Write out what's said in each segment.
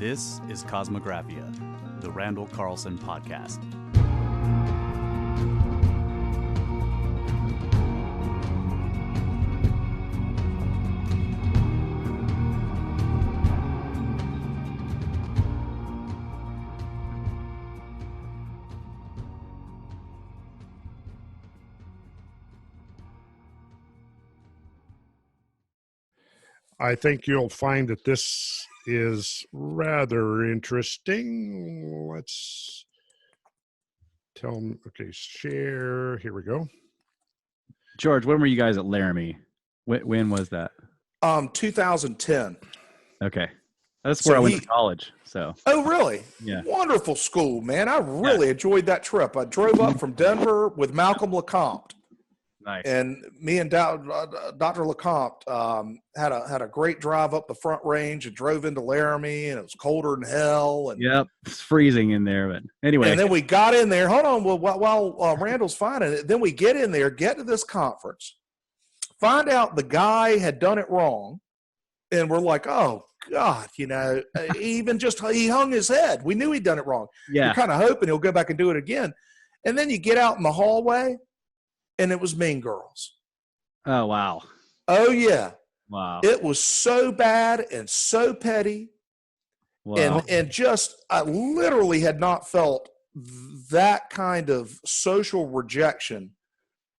This is Cosmographia, the Randall Carlson podcast. I think you'll find that this is rather interesting. Let's tell them, okay, share. Here we go. George, when were you guys at Laramie? When was that? 2010. Okay. That's where I went to college. So. Oh, really? Yeah. Wonderful school, man. I really enjoyed that trip. I drove up from Denver with Malcolm LeCompte. Nice. And me and Dr. LeCompte had a great drive up the Front Range and drove into Laramie, and it was colder than hell. And yep, it's freezing in there, but anyway. And then we got in there. Hold on, while Randall's finding it, then we get in there, get to this conference, find out the guy had done it wrong, and we're like, oh God, he hung his head. We knew he'd done it wrong. Yeah. You're kind of hoping he'll go back and do it again, and then you get out in the hallway. And it was Mean Girls. Oh, wow. Oh, yeah. Wow. It was so bad and so petty. Wow. And just, I literally had not felt that kind of social rejection.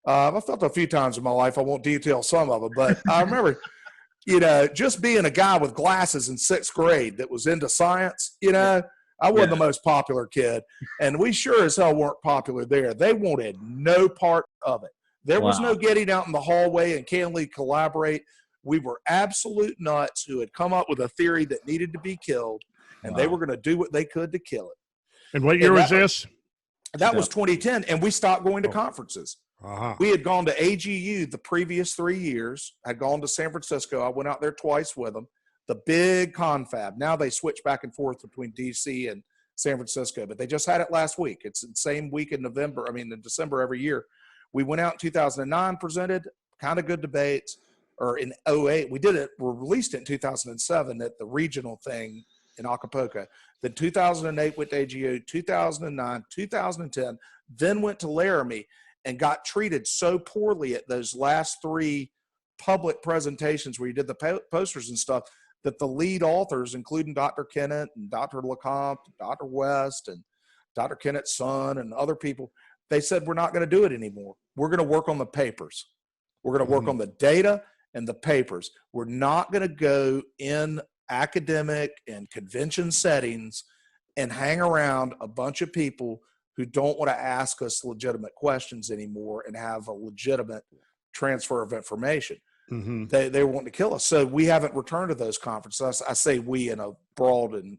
I felt it a few times in my life. I won't detail some of it, but I remember, just being a guy with glasses in sixth grade that was into science, I wasn't the most popular kid, and we sure as hell weren't popular there. They wanted no part of it. There was no getting out in the hallway and can we collaborate. We were absolute nuts who had come up with a theory that needed to be killed, and they were going to do what they could to kill it. And what year was this? That was 2010, and we stopped going to conferences. Uh-huh. We had gone to AGU the previous 3 years. I'd gone to San Francisco. I went out there twice with them. The big confab. Now they switch back and forth between DC and San Francisco, but they just had it last week. It's the same week in December every year. We went out in 2009, presented kind of good debates, or in 2008. We released it in 2007 at the regional thing in Acapulco. Then 2008 went to AGU, 2009, 2010, then went to Laramie and got treated so poorly at those last three public presentations where you did the posters and stuff, that the lead authors, including Dr. Kennett and Dr. LeCompte, Dr. West, and Dr. Kennett's son and other people, they said, we're not going to do it anymore. We're going to work on the papers. We're going to work on the data and the papers. We're not going to go in academic and convention settings and hang around a bunch of people who don't want to ask us legitimate questions anymore and have a legitimate transfer of information. Mm-hmm. They were wanting to kill us. So we haven't returned to those conferences. I say we in a broad and,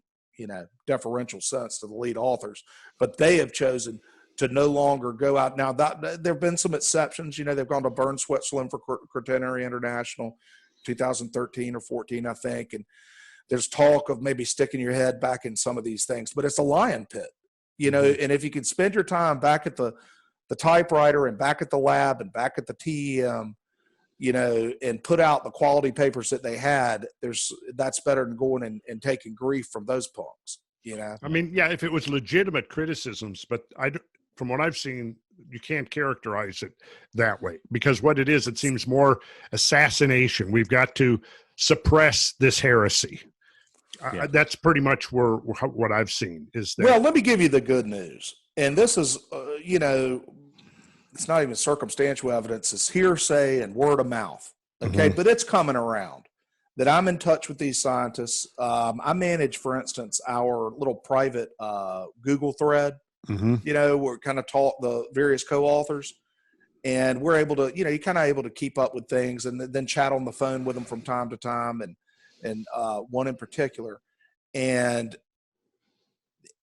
deferential sense to the lead authors, but they have chosen to no longer go out. Now that there have been some exceptions, they've gone to Bern, Switzerland for Quaternary International 2013 or 14, I think. And there's talk of maybe sticking your head back in some of these things, but it's a lion pit, and if you can spend your time back at the typewriter and back at the lab and back at the TEM, and put out the quality papers that they had, that's better than going and taking grief from those punks, I mean, yeah, if it was legitimate criticisms, but from what I've seen, you can't characterize it that way, because what it is, it seems more assassination. We've got to suppress this heresy. That's pretty much what I've seen is that. Well, let me give you the good news. And this is, it's not even circumstantial evidence. It's hearsay and word of mouth. Okay. Mm-hmm. But it's coming around that I'm in touch with these scientists. I manage, for instance, our little private Google thread, we're kind of taught the various co-authors, and we're able to, you're kind of able to keep up with things and then chat on the phone with them from time to time. And one in particular. And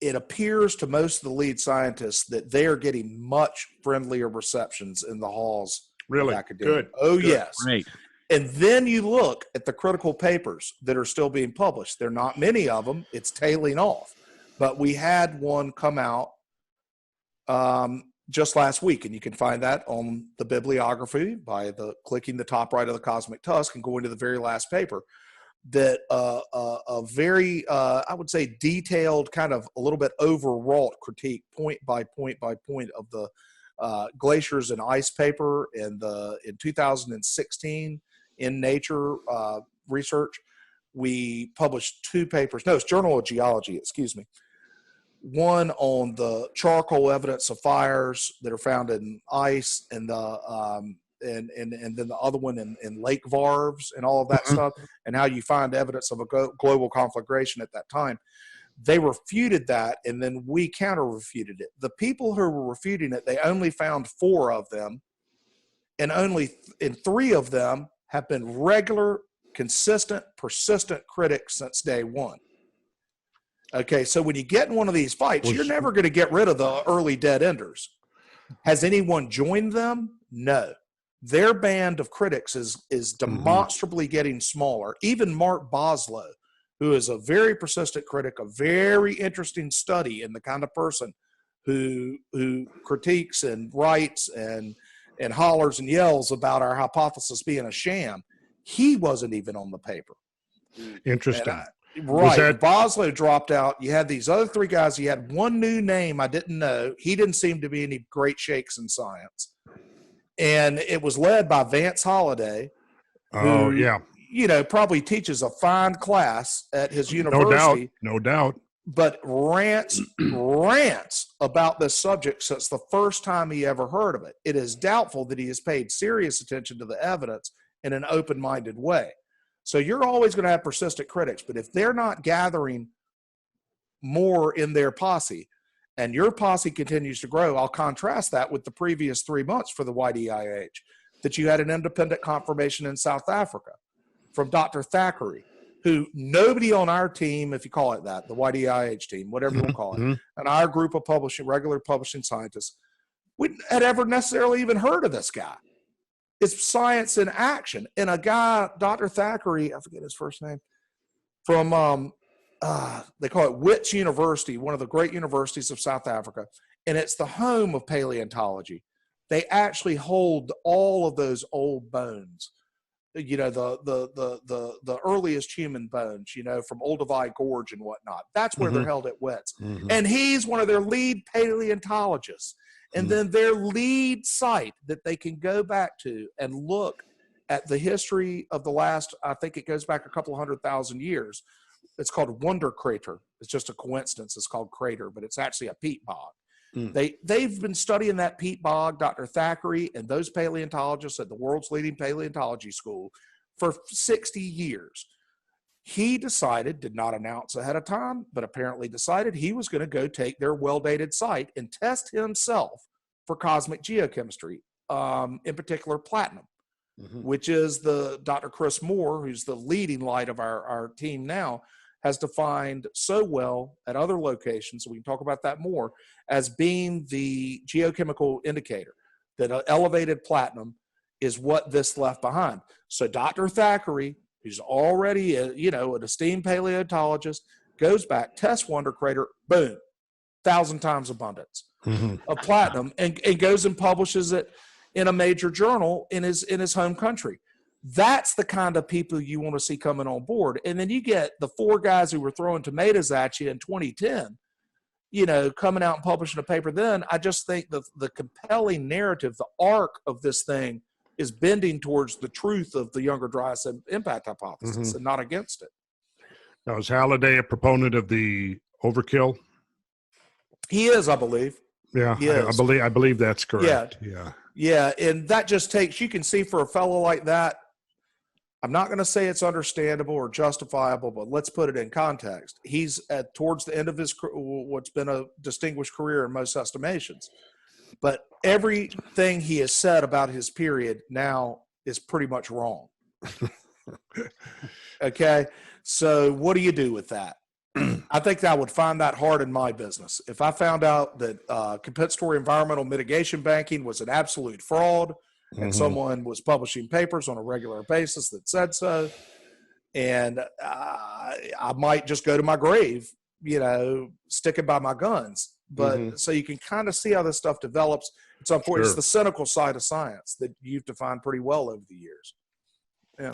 it appears to most of the lead scientists that they are getting much friendlier receptions in the halls really? Of academia. Good. Oh, Good. yes. Great. And then you look at the critical papers that are still being published. There are not many of them. It's tailing off. But we had one come out just last week, and you can find that on the bibliography by clicking the top right of the Cosmic Tusk and going to the very last paper. that a very, I would say, detailed, kind of a little bit overwrought critique, point by point by point, of the glaciers and ice paper in 2016 in Nature Research. We published 2 papers. No, it's Journal of Geology, excuse me. One on the charcoal evidence of fires that are found in ice, and and then the other one in lake varves and all of that stuff, and how you find evidence of a global conflagration at that time. They refuted that, and then we counter-refuted it. The people who were refuting it, they only found 4 of them, and only in 3 of them have been regular, consistent, persistent critics since day one. Okay, so when you get in one of these fights, you're never going to get rid of the early dead enders. Has anyone joined them? No. Their band of critics is demonstrably getting smaller. Even Mark Boslow, who is a very persistent critic, a very interesting study in the kind of person who critiques and writes and hollers and yells about our hypothesis being a sham, he wasn't even on the paper. Interesting. Right. Boslow dropped out. You had these other 3 guys. You had one new name I didn't know. He didn't seem to be any great shakes in science. And it was led by Vance Holliday. Oh, who, yeah. You know, probably teaches a fine class at his university. No doubt. But rants about this subject since the first time he ever heard of it. It is doubtful that he has paid serious attention to the evidence in an open-minded way. So you're always going to have persistent critics, but if they're not gathering more in their posse, and your posse continues to grow, I'll contrast that with the previous 3 months for the YDIH, that you had an independent confirmation in South Africa from Dr. Thackeray, who nobody on our team, if you call it that, the YDIH team, whatever you want to call it, and our group of regular publishing scientists, we had ever necessarily even heard of this guy. It's science in action. And a guy, Dr. Thackeray, I forget his first name, from, they call it Wits University, one of the great universities of South Africa, and it's the home of paleontology. They actually hold all of those old bones, you know, the earliest human bones, you know, from Olduvai Gorge and whatnot. That's where they're held at Wits. And he's one of their lead paleontologists. And then their lead site that they can go back to and look at the history of the last, I think it goes back a couple 100,000 years. It's called Wonder Crater. It's just a coincidence. It's called Crater, but it's actually a peat bog. They've been studying that peat bog, Dr. Thackeray and those paleontologists at the world's leading paleontology school, for 60 years. He decided, did not announce ahead of time, but apparently decided he was going to go take their well-dated site and test himself for cosmic geochemistry, in particular platinum, which is the Dr. Chris Moore, who's the leading light of our team now, has defined so well at other locations, so we can talk about that more, as being the geochemical indicator that elevated platinum is what this left behind. So Dr. Thackeray, who's already an esteemed paleontologist, goes back, tests Wonder Crater, boom, 1,000 times abundance of platinum, and goes and publishes it in a major journal in his home country. That's the kind of people you want to see coming on board. And then you get the 4 guys who were throwing tomatoes at you in 2010, you know, coming out and publishing a paper then. I just think the compelling narrative, the arc of this thing is bending towards the truth of the Younger Dryas impact hypothesis and not against it. Now, is Halliday a proponent of the overkill? He is, I believe. Yeah, I believe that's correct. Yeah. And that just takes, you can see for a fellow like that, I'm not going to say it's understandable or justifiable, but let's put it in context. He's towards the end of his what's been a distinguished career in most estimations. But everything he has said about his period now is pretty much wrong. Okay, so what do you do with that? I think I would find that hard in my business. If I found out that compensatory environmental mitigation banking was an absolute fraud, and someone was publishing papers on a regular basis that said so, and I might just go to my grave, you know, sticking by my guns. But so you can kind of see how this stuff develops. It's unfortunate. It's the cynical side of science that you've defined pretty well over the years. Yeah.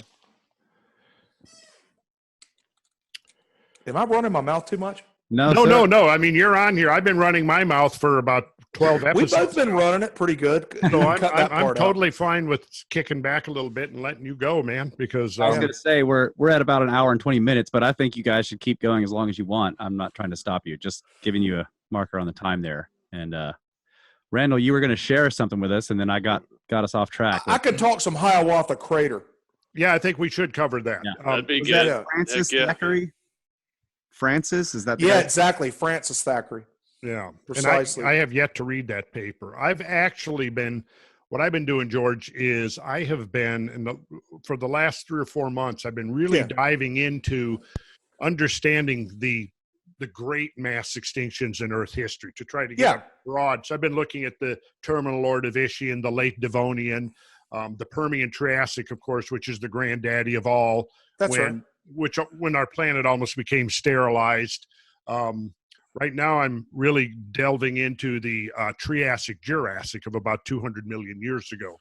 Am I running my mouth too much? No, No, sir. no, no. I mean, you're on here. I've been running my mouth for about 12 We've episodes. both been running it pretty good. So You can cut that I'm part out. totally fine with kicking back a little bit and letting you go, man, because I was going to say we're at about an hour and 20 minutes, but I think you guys should keep going as long as you want. I'm not trying to stop you, just giving you a marker on the time there. And Randall, you were going to share something with us, and then I got us off track. I could talk some Hiawatha Crater. yeah, I think we should cover that. Yeah. That'd be was good. that Francis Heck yeah. Thackeray? Francis, is that the Yeah, guy? exactly. Francis Thackeray. Yeah. Precisely. And I have yet to read that paper. I've actually been, what I've been doing, George, is I have been, for the last 3 or 4 months, I've been really diving into understanding the great mass extinctions in Earth history to try to get broad. So I've been looking at the terminal Ordovician, the late Devonian, the Permian Triassic, of course, which is the granddaddy of all. That's right. When our planet almost became sterilized. Right now, I'm really delving into the Triassic Jurassic of about 200 million years ago.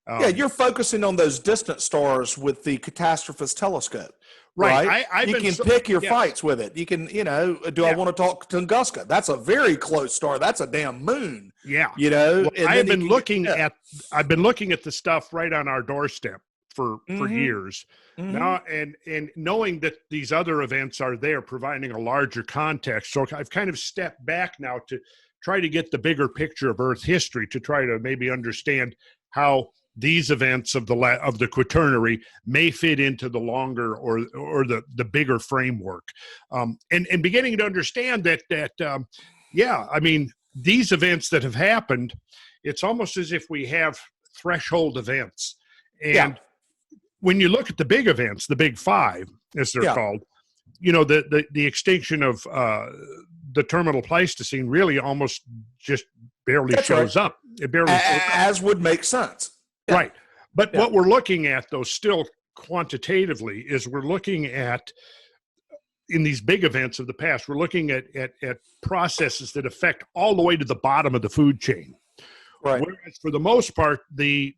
Yeah, you're focusing on those distant stars with the Catastrophist telescope. Right. You can pick your fights with it. You can, I want to talk Tunguska? That's a very close star. That's a damn moon. Yeah. Well, I've been looking at the stuff right on our doorstep for years now, and knowing that these other events are there providing a larger context. So I've kind of stepped back now to try to get the bigger picture of Earth history, to try to maybe understand how these events of the Quaternary may fit into the longer or the bigger framework, and beginning to understand that I mean, these events that have happened, it's almost as if we have threshold events. And when you look at the big events, the big five, as they're called, the extinction of the terminal Pleistocene really almost just barely shows up. It barely shows up. As would make sense. Yeah. Right. But what we're looking at, though, still quantitatively, is we're looking at, in these big events of the past, we're looking at processes that affect all the way to the bottom of the food chain. Right. Whereas for the most part, the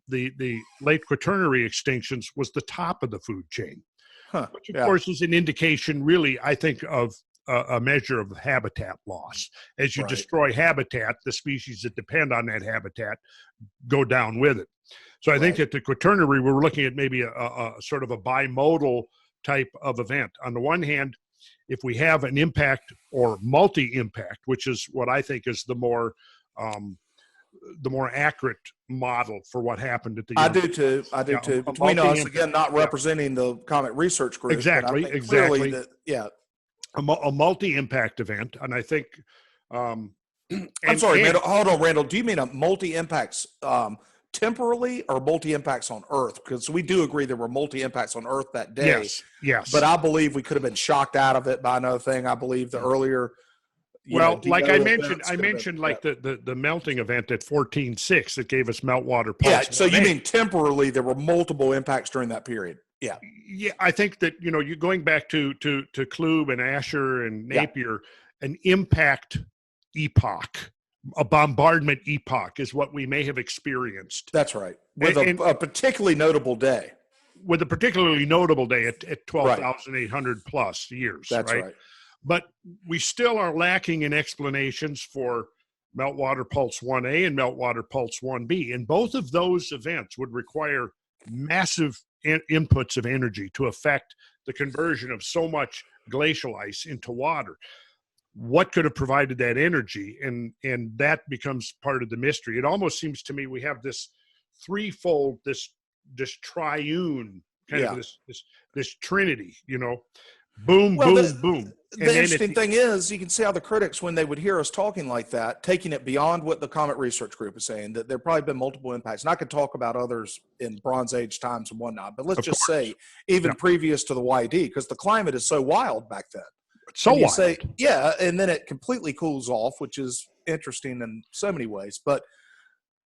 late Quaternary extinctions was the top of the food chain, which of course is an indication, really, I think, of a measure of habitat loss. As you destroy habitat, the species that depend on that habitat go down with it. So I think at the Quaternary, we're looking at maybe a sort of a bimodal type of event. On the one hand, if we have an impact or multi-impact, which is what I think is the more accurate model for what happened at the I do too. Between us, again, not representing the Comet Research Group. Exactly. A multi-impact event, and I think I'm sorry, hold on, Randall. Do you mean a multi-impacts temporally or multi-impacts on Earth? Because we do agree there were multi-impacts on Earth that day. Yes. But I believe we could have been shocked out of it by another thing. I believe the earlier. Like I mentioned, like the melting event at 14.6 that gave us meltwater pulse. Yeah. So you mean temporarily there were multiple impacts during that period? Yeah. Yeah, I think that you going back to Klube and Asher and Napier, an impact epoch, a bombardment epoch is what we may have experienced. That's right. With a particularly notable day. With a particularly notable day at 12,800 plus years. That's right. But we still are lacking in explanations for meltwater pulse 1A and meltwater pulse 1B. And both of those events would require massive inputs of energy to affect the conversion of so much glacial ice into water. What could have provided that energy? And that becomes part of the mystery. It almost seems to me we have this threefold, this triune kind of this trinity, boom, boom. The interesting thing is, you can see how the critics, when they would hear us talking like that, taking it beyond what the Comet Research Group is saying, that there probably been multiple impacts. And I could talk about others in Bronze Age times and whatnot, but let's just say even previous to the YD, because the climate is so wild back then. So wild. And then it completely cools off, which is interesting in so many ways. But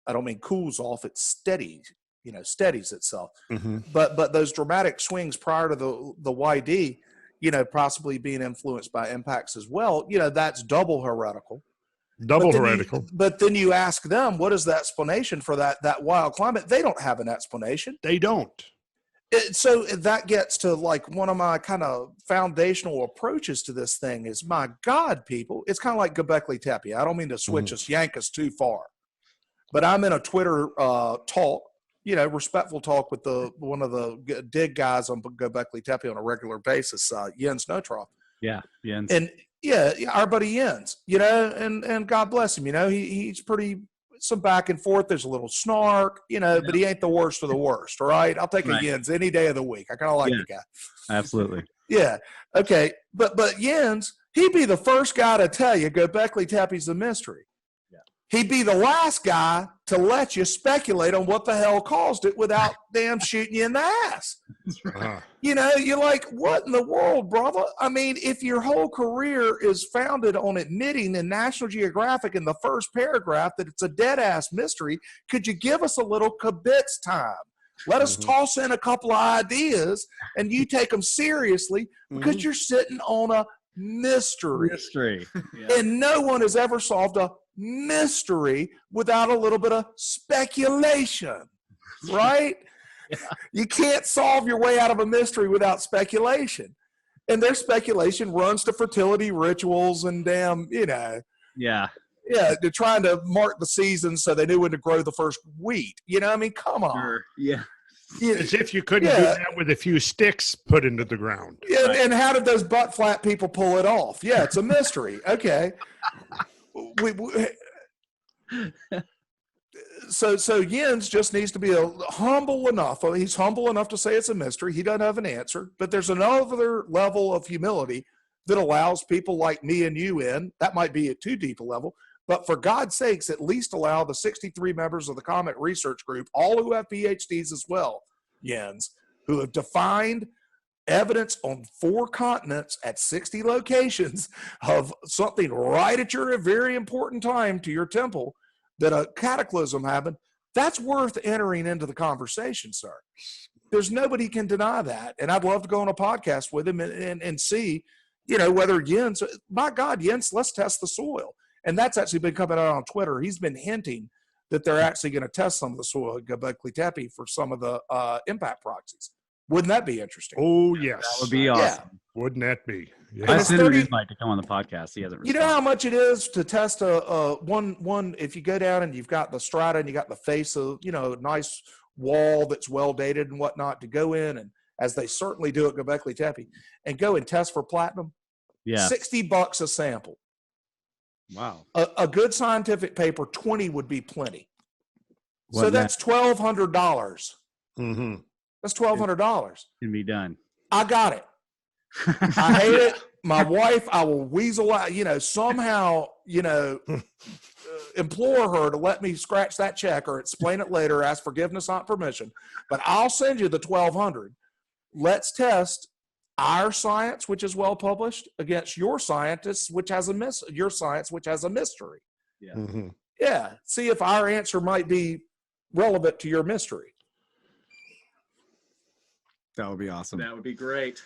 I don't mean cools off; it steadies itself. Mm-hmm. But those dramatic swings prior to the YD, possibly being influenced by impacts as well, that's double heretical. But then you ask them, what is the explanation for that wild climate? They don't have an explanation. They don't. So that gets to like one of my kind of foundational approaches to this thing is, my God, people, it's kind of like Göbekli Tepe. I don't mean to switch us, yank us too far, but I'm in a Twitter talk, respectful talk with one of the dig guys on Göbekli Tepe on a regular basis, Jens Notroff. Yeah, Jens. And yeah, our buddy Jens, and God bless him, he's pretty, some back and forth. There's a little snark, but he ain't the worst of the worst. All right. I'll take a Jens any day of the week. I kind of like the guy. Absolutely. Yeah. Okay. But Jens, he'd be the first guy to tell you Göbekli Tepe's a mystery. Yeah. He'd be the last guy to let you speculate on what the hell caused it without damn shooting you in the ass. Uh-huh. You're like, what in the world, brother? I mean, if your whole career is founded on admitting in National Geographic in the first paragraph that it's a dead ass mystery, could you give us a little kibitz time? Let us toss in a couple of ideas and you take them seriously because you're sitting on a mystery. Yeah. And no one has ever solved a mystery without a little bit of speculation, right? Yeah. You can't solve your way out of a mystery without speculation. And their speculation runs to fertility rituals and damn, Yeah. Yeah, they're trying to mark the season so they knew when to grow the first wheat. I mean, come on. Sure. Yeah. As if you couldn't do that with a few sticks put into the ground. Yeah, and how did those butt flat people pull it off? Yeah, it's a mystery. Okay. So Jens just needs to be humble enough. He's humble enough to say it's a mystery. He doesn't have an answer, but there's another level of humility that allows people like me and you in. That might be at too deep a level, but for God's sakes, at least allow the 63 members of the Comet Research Group, all who have PhDs as well, Jens, who have defined evidence on 4 continents at 60 locations of something right at your very important time to your temple, that a cataclysm happened. That's worth entering into the conversation, sir. There's nobody can deny that. And I'd love to go on a podcast with him and see, whether Jens, my God, Jens, let's test the soil. And that's actually been coming out on Twitter. He's been hinting that they're actually going to test some of the soil at Göbekli Tepe for some of the impact proxies. Wouldn't that be interesting? Oh, yes. That would be awesome. Yeah. Wouldn't that be? Yeah. I sent him an invite to come on the podcast. He hasn't responded. You know how much it is to test one if you go down and you've got the strata and you got the face of, a nice wall that's well dated and whatnot, to go in and, as they certainly do at Göbekli Tepe, and go and test for platinum? Yeah. $60 a sample. Wow. A good scientific paper, 20 would be plenty. So that's $1,200. Mm-hmm. That's $1,200. Can be done. I got it. I hate it. My wife, I will weasel out, somehow, implore her to let me scratch that check or explain it later, ask forgiveness, not permission. But I'll send you the $1,200. Let's test our science, which is well published, against your scientists, which has your science, which has a mystery. Yeah. Mm-hmm. Yeah. See if our answer might be relevant to your mystery. That would be awesome. That would be great.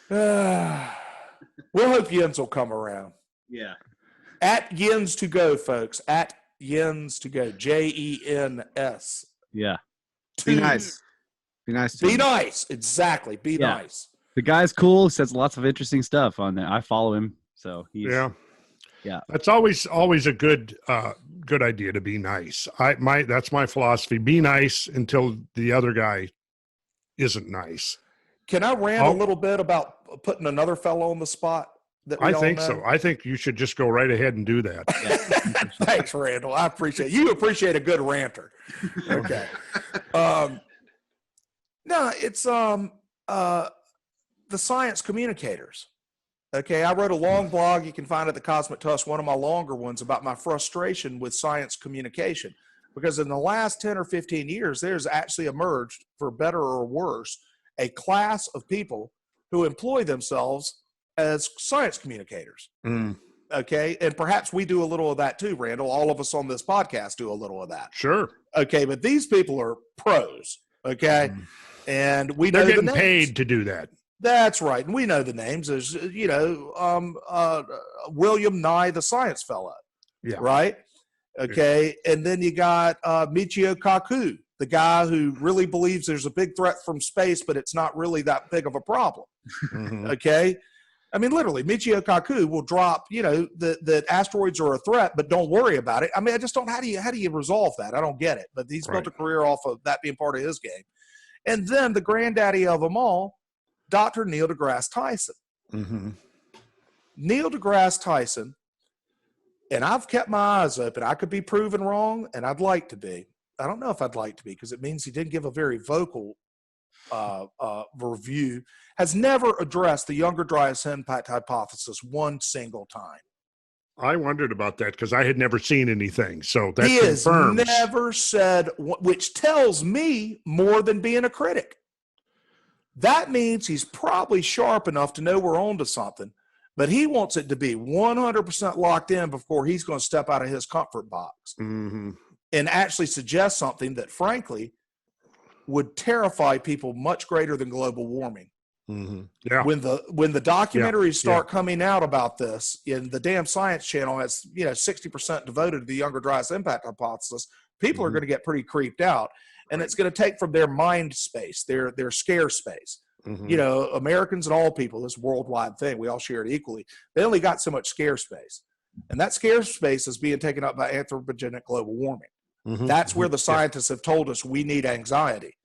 We'll hope Jens will come around. Yeah. At Jens to go, folks. At Jens to go. JENS. Yeah. Be nice. Be nice. To Be him. nice. Exactly. Be nice. The guy's cool. He says lots of interesting stuff on there. I follow him. So he's. Yeah. That's always a good idea to be nice. That's my philosophy. Be nice until the other guy isn't nice. Can I rant a little bit about putting another fellow on the spot? I think so. I think you should just go right ahead and do that. Thanks, Randall. I appreciate it. You appreciate a good ranter. Okay. No, it's the science communicators. Okay, I wrote a long blog. You can find it at the Cosmic Tusk, one of my longer ones, about my frustration with science communication. Because in the last 10 or 15 years, there's actually emerged, for better or worse, a class of people who employ themselves as science communicators. Mm. Okay, and perhaps we do a little of that too, Randall. All of us on this podcast do a little of that. Sure. Okay, but these people are pros. Okay, and we know they're getting the names. paid to do that. That's right, and we know the names. There's William Nye, the science fellow. Yeah. Right. Okay, and then you got Michio Kaku, the guy who really believes there's a big threat from space, but it's not really that big of a problem. Okay. I mean, literally, Michio Kaku will drop, that asteroids are a threat, but don't worry about it. I mean, I just don't, how do you resolve that? I don't get it. But he's built a career off of that being part of his game. And then the granddaddy of them all, Dr. Neil deGrasse Tyson. Neil deGrasse Tyson, and I've kept my eyes open. I could be proven wrong, and I'd like to be. I don't know if I'd like to be, because it means he didn't give a very vocal review, has never addressed the younger Dryas impact hypothesis one single time. I wondered about that because I had never seen anything. So that he confirms. has never said, which tells me more than being a critic. That means he's probably sharp enough to know we're on to something, but he wants it to be 100% locked in before he's going to step out of his comfort box and actually suggest something that, frankly, would terrify people much greater than global warming. Yeah. When the documentaries start coming out about this, in the damn Science Channel has 60% devoted to the younger Dryas impact hypothesis, people are going to get pretty creeped out, and it's going to take from their mind space, their scare space. Americans and all people, this worldwide thing, we all share it equally. They only got so much scare space, and that scare space is being taken up by anthropogenic global warming. That's where the scientists have told us we need anxiety.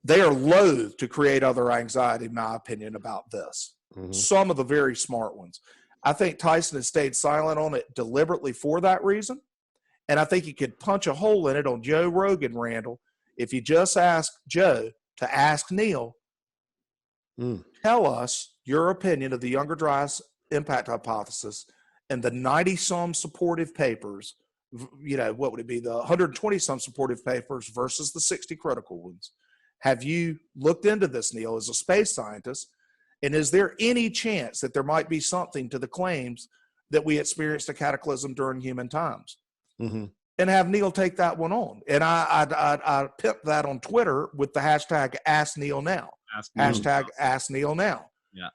They are loath to create other anxiety, in my opinion, about this. Some of the very smart ones. I think Tyson has stayed silent on it deliberately for that reason. And I think you could punch a hole in it on Joe Rogan, Randall, if you just ask Joe to ask Neil, tell us your opinion of the younger Dryas impact hypothesis and the 90-some supportive papers. What would it be? The 120-some supportive papers versus the 60 critical ones. Have you looked into this, Neil, as a space scientist? And is there any chance that there might be something to the claims that we experienced a cataclysm during human times? And have Neil take that one on. And I pimped that on Twitter with the hashtag #AskNeilNow. #AskNeilNow. Yeah.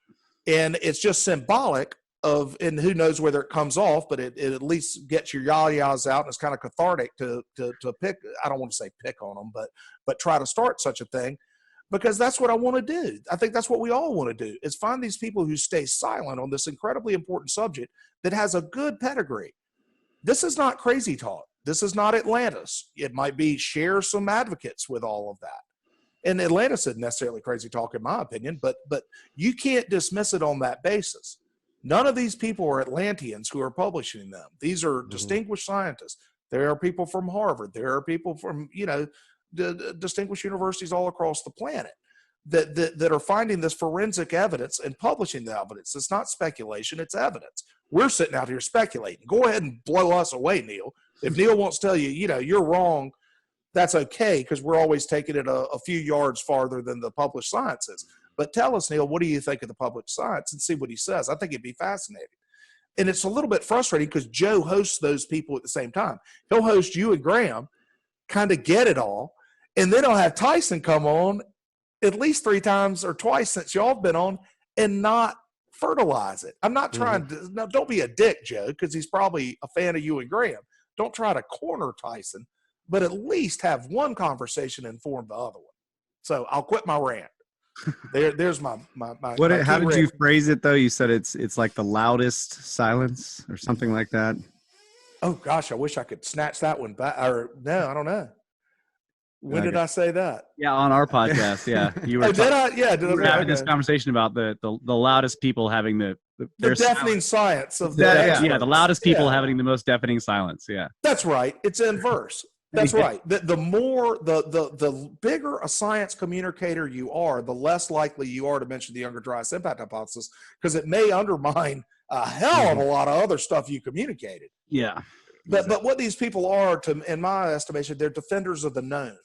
And it's just symbolic of, and who knows whether it comes off, but it at least gets your yah-yahs out, and it's kind of cathartic to pick, I don't want to say pick on them, but try to start such a thing, because that's what I want to do. I think that's what we all want to do, is find these people who stay silent on this incredibly important subject that has a good pedigree. This is not crazy talk. This is not Atlantis. It might be share some advocates with all of that. And Atlantis isn't necessarily crazy talk, in my opinion, but you can't dismiss it on that basis. None of these people are Atlanteans who are publishing them. These are distinguished scientists. There are people from Harvard. There are people from, distinguished universities all across the planet that are finding this forensic evidence and publishing the evidence. It's not speculation, it's evidence. We're sitting out here speculating. Go ahead and blow us away, Neil. If Neil wants to tell you, you're wrong, that's okay, because we're always taking it a few yards farther than the published science is. But tell us, Neil, what do you think of the published science, and see what he says. I think it'd be fascinating. And it's a little bit frustrating because Joe hosts those people at the same time. He'll host you and Graham, kind of get it all, and then he'll have Tyson come on at least 3 times or twice since y'all have been on and not fertilize it. I'm not trying to, no, don't be a dick, Joe, because he's probably a fan of you and Graham. Don't try to corner Tyson, but at least have one conversation and inform the other one. So I'll quit my rant. There's my What? my How key did you rant. phrase it though? You said it's like the loudest silence or something like that. Oh gosh, I wish I could snatch that one back. Or no, I don't know. When did Okay. I say that? Yeah, on our podcast. Yeah, you were, Oh, did I? Yeah, did we were I? having this Okay. conversation about the loudest people having the The deafening science of the yeah, the loudest people Yeah. having the most deafening silence. Yeah. That's right. It's inverse. That's Yeah. right. The more the bigger a science communicator you are, the less likely you are to mention the younger Dryas impact hypothesis, because it may undermine a hell of a lot of other stuff you communicated. Yeah. But what these people are, in my estimation, they're defenders of the known,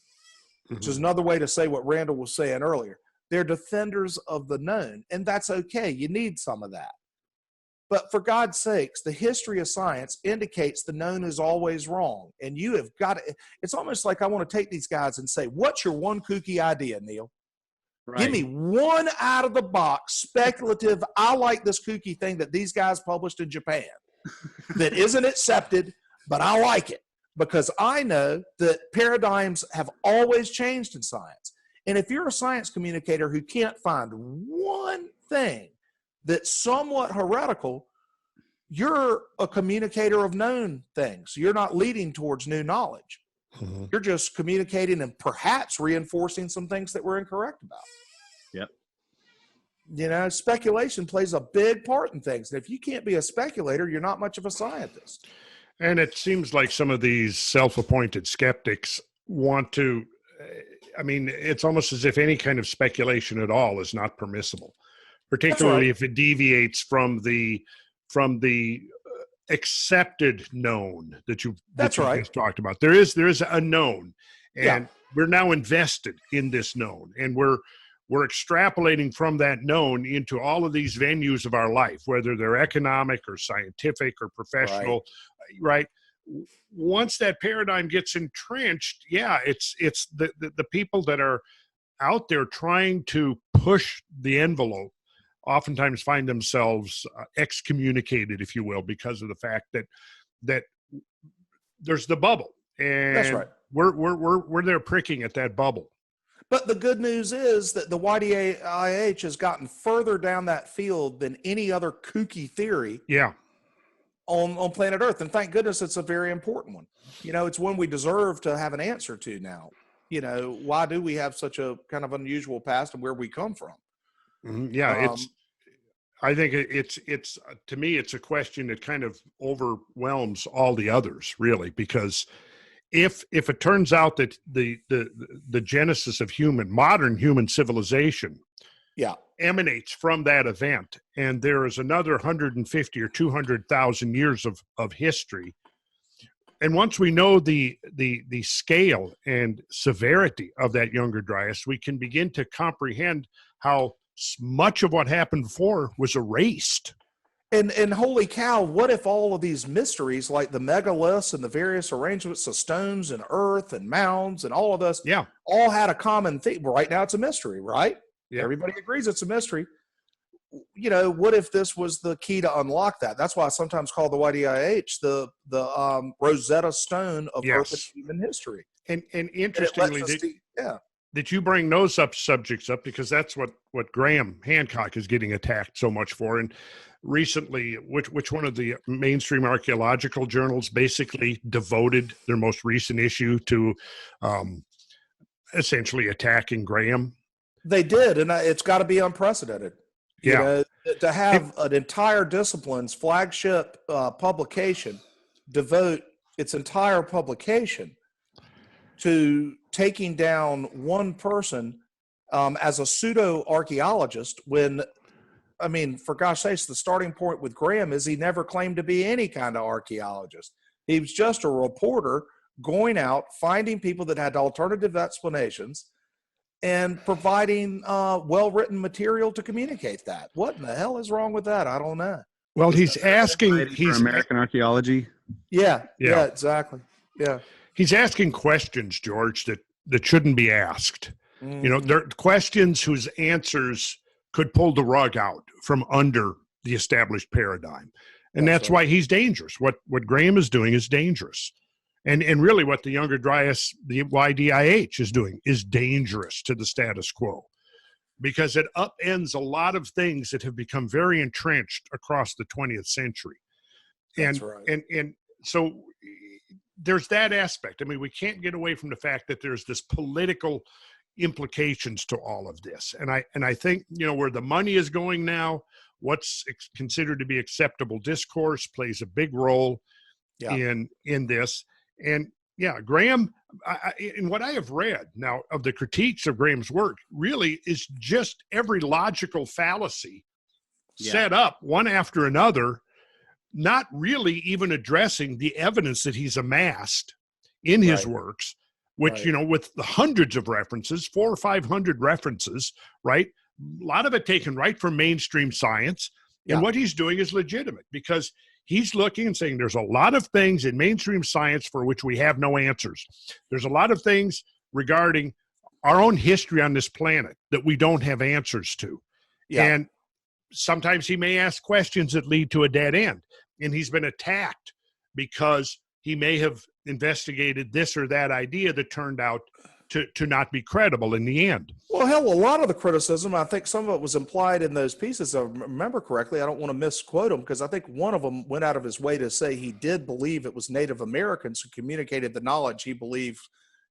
which is another way to say what Randall was saying earlier. They're defenders of the known, and that's okay. You need some of that. But for God's sakes, the history of science indicates the known is always wrong. And you have got to, it's almost like I want to take these guys and say, what's your one kooky idea, Neil? Right. Give me one out of the box, speculative, I like this kooky thing that these guys published in Japan that isn't accepted, but I like it. because I know that paradigms have always changed in science. And if you're a science communicator who can't find one thing that's somewhat heretical, you're a communicator of known things. You're not leading towards new knowledge. Mhm. You're just communicating and perhaps reinforcing some things that we're incorrect about. Yep. You know, speculation plays a big part in things. And if you can't be a speculator, you're not much of a scientist. And it seems like some of these self-appointed skeptics want to, I mean, it's almost as if any kind of speculation at all is not permissible, particularly if it deviates from the accepted known that you just talked about. There is a known, and we're now invested in this known, and we're extrapolating from that known into all of these venues of our life, whether they're economic or scientific or professional, right? Once that paradigm gets entrenched, it's the people that are out there trying to push the envelope oftentimes find themselves excommunicated, if you will, because of the fact that there's the bubble, and that's right. We're there pricking at that bubble. But the good news is that the YDIH has gotten further down that field than any other kooky theory on planet Earth. And thank goodness it's a very important one. You know, it's one we deserve to have an answer to now. You know, why do we have such a kind of unusual past and where we come from? Mm-hmm. I think it's to me, it's a question that kind of overwhelms all the others, really, because if it turns out that the genesis of modern human civilization emanates from that event, and there is another 150 or 200,000 years of history, and once we know the scale and severity of that younger Dryas, we can begin to comprehend how much of what happened before was erased. And holy cow, what if all of these mysteries, like the megaliths and the various arrangements of stones and earth and mounds and all of this, all had a common theme? Right now it's a mystery, right? Yeah. Everybody agrees it's a mystery. You know, what if this was the key to unlock that? That's why I sometimes call the YDIH the Rosetta Stone of Earth and human history. And interestingly, that you bring those subjects up, because that's what Graham Hancock is getting attacked so much for. And recently, which one of the mainstream archaeological journals basically devoted their most recent issue to essentially attacking Graham? They did, and it's got to be unprecedented. You know, to have an entire discipline's flagship publication devote its entire publication to taking down one person as a pseudo-archaeologist, when, I mean, for gosh sakes, the starting point with Graham is he never claimed to be any kind of archaeologist. He was just a reporter going out, finding people that had alternative explanations, and providing well-written material to communicate that. What in the hell is wrong with that? I don't know. Well, he's asking... He's American archaeology. Yeah, exactly. Yeah. He's asking questions, George, that shouldn't be asked. Mm-hmm. You know, they're questions whose answers could pull the rug out from under the established paradigm. And that's why he's dangerous. What Graham is doing is dangerous. And really what the younger Dryas, the YDIH, is doing is dangerous to the status quo, because it upends a lot of things that have become very entrenched across the 20th century. And so there's that aspect. I mean, we can't get away from the fact that there's this political implications to all of this. And I think, you know, where the money is going now, what's considered to be acceptable discourse plays a big role in this. And Graham, in what I have read now of the critiques of Graham's work, really is just every logical fallacy set up one after another, not really even addressing the evidence that he's amassed in his works, which, you know, with the hundreds of references, 400 or 500 references, right? A lot of it taken right from mainstream science. And what he's doing is legitimate, because he's looking and saying there's a lot of things in mainstream science for which we have no answers. There's a lot of things regarding our own history on this planet that we don't have answers to. And sometimes he may ask questions that lead to a dead end. And he's been attacked because he may have investigated this or that idea that turned out to not be credible in the end. Well, hell, a lot of the criticism, I think some of it was implied in those pieces. If I remember correctly, I don't want to misquote him, because I think one of them went out of his way to say he did believe it was Native Americans who communicated the knowledge he believed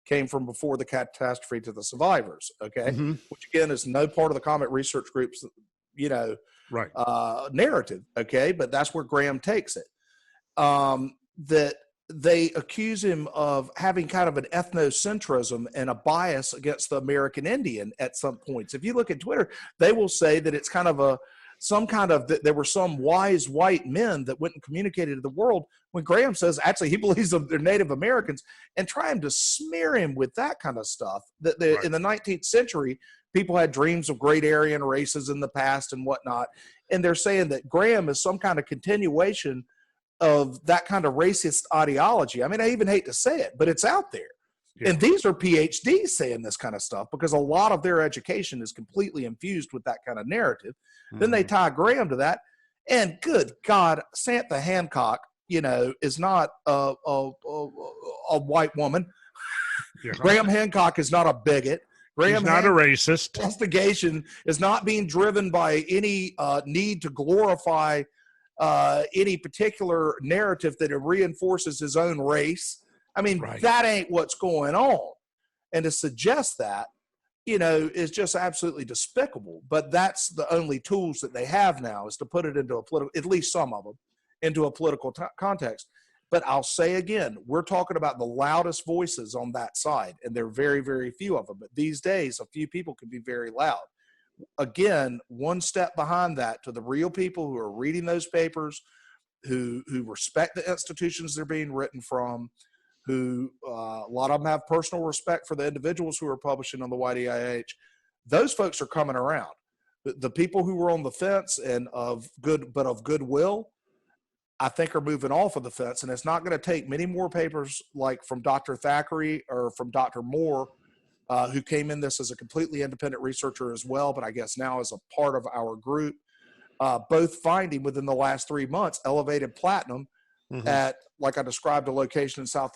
came from before the catastrophe to the survivors. Okay. Mm-hmm. Which again is no part of the Comet Research Group's, Right. narrative. Okay. But that's where Graham takes it. That they accuse him of having kind of an ethnocentrism and a bias against the American Indian at some points. If you look at Twitter, they will say that it's kind of there were some wise white men that went and communicated to the world, when Graham says actually he believes they're Native Americans, and trying to smear him with that kind of stuff. That Right. In the 19th century, people had dreams of great Aryan races in the past and whatnot. And they're saying that Graham is some kind of continuation of that kind of racist ideology. I mean, I even hate to say it, but it's out there. Yeah. And these are PhDs saying this kind of stuff, because a lot of their education is completely infused with that kind of narrative. Then they tie Graham to that. And good God, Samantha Hancock, is not a white woman. Yeah. Graham Hancock is not a bigot. He's not a racist. Investigation is not being driven by any need to glorify any particular narrative that it reinforces his own race. I mean, Right. That ain't what's going on. And to suggest that, is just absolutely despicable. But that's the only tools that they have now, is to put it into a political, at least some of them, into a political context. But I'll say again, we're talking about the loudest voices on that side, and there are very, very few of them. But these days, a few people can be very loud. Again, one step behind that to the real people who are reading those papers, who respect the institutions they're being written from, who a lot of them have personal respect for the individuals who are publishing on the YDIH. Those folks are coming around. The people who were on the fence and of goodwill, I think, are moving off of the fence. And it's not going to take many more papers like from Dr. Thackeray or from Dr. Moore, who came in this as a completely independent researcher as well, but I guess now as a part of our group, both finding within the last 3 months elevated platinum at, like I described, a location in South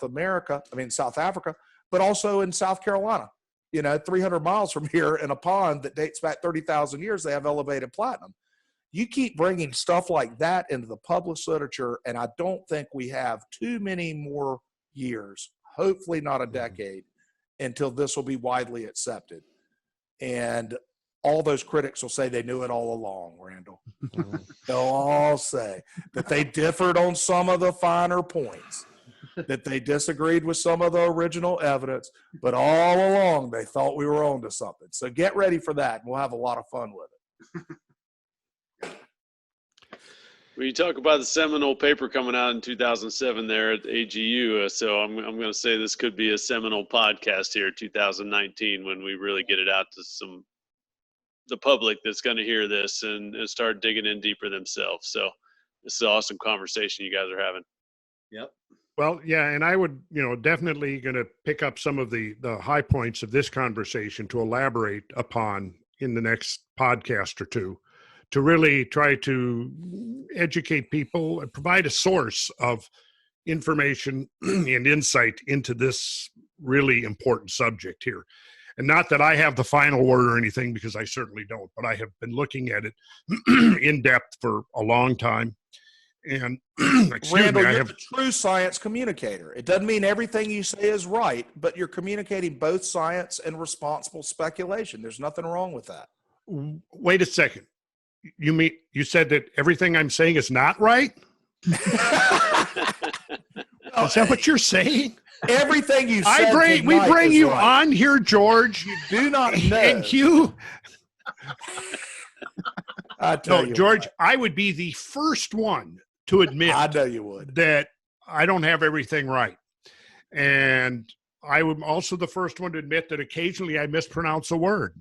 Africa, but also in South Carolina. 300 miles from here, in a pond that dates back 30,000 years, they have elevated platinum. You keep bringing stuff like that into the published literature, and I don't think we have too many more years, hopefully not a decade, until this will be widely accepted. And all those critics will say they knew it all along, Randall. They'll all say that they differed on some of the finer points, that they disagreed with some of the original evidence, but all along they thought we were on to something. So get ready for that, and we'll have a lot of fun with it. When you talk about the seminal paper coming out in 2007 there at the AGU, so I'm going to say this could be a seminal podcast here, 2019, when we really get it out to the public that's going to hear this and start digging in deeper themselves. So this is an awesome conversation you guys are having. Yep. Well, yeah, and I would, definitely going to pick up some of the high points of this conversation to elaborate upon in the next podcast or two, to really try to educate people and provide a source of information and insight into this really important subject here. And not that I have the final word or anything, because I certainly don't, but I have been looking at it in depth for a long time. And Randall, you're a true science communicator. It doesn't mean everything you say is right, but you're communicating both science and responsible speculation. There's nothing wrong with that. Wait a second. You said that everything I'm saying is not right? Is that what you're saying? Everything you said. We bring you right on here, George. You do not know. And you. George, what. I would be the first one to admit I know you would. that I don't have everything right. And I would also the first one to admit that occasionally I mispronounce a word.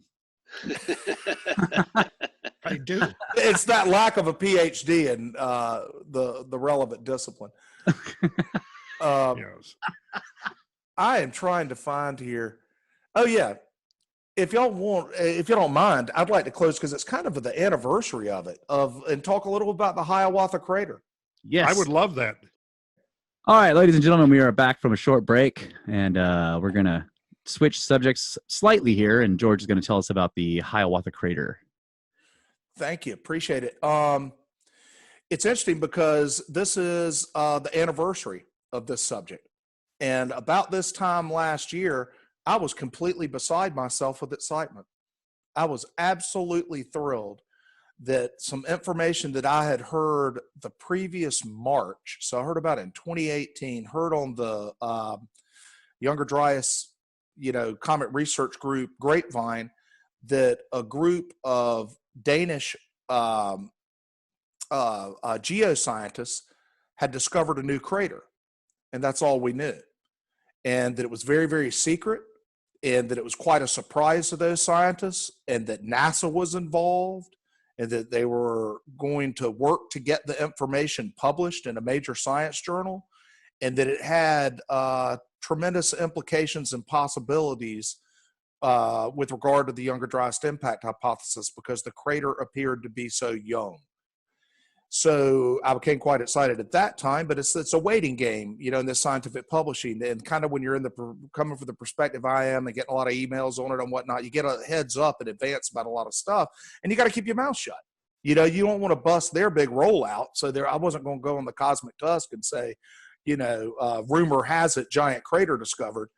I do. It's that lack of a PhD in the relevant discipline. Yes. I am trying to find here. Oh yeah. If you don't mind, I'd like to close because it's kind of the anniversary of it and talk a little about the Hiawatha Crater. Yes. I would love that. All right, ladies and gentlemen, we are back from a short break, and we're going to switch subjects slightly here, and George is going to tell us about the Hiawatha Crater. Thank you. Appreciate it. It's interesting because this is the anniversary of this subject. And about this time last year, I was completely beside myself with excitement. I was absolutely thrilled that some information that I had heard the previous March, so I heard about it in 2018, heard on the Younger Dryas, Comet Research Group grapevine, that a group of Danish geoscientists had discovered a new crater, and that's all we knew, and that it was very, very secret, and that it was quite a surprise to those scientists, and that NASA was involved, and that they were going to work to get the information published in a major science journal, and that it had tremendous implications and possibilities with regard to the Younger Dryas impact hypothesis, because the crater appeared to be so young. So I became quite excited at that time, but it's a waiting game, in this scientific publishing. And kind of when you're coming from the perspective I am and getting a lot of emails on it and whatnot, you get a heads up in advance about a lot of stuff, and you got to keep your mouth shut. You don't want to bust their big rollout. So I wasn't going to go on the Cosmic Tusk and say, rumor has it, giant crater discovered.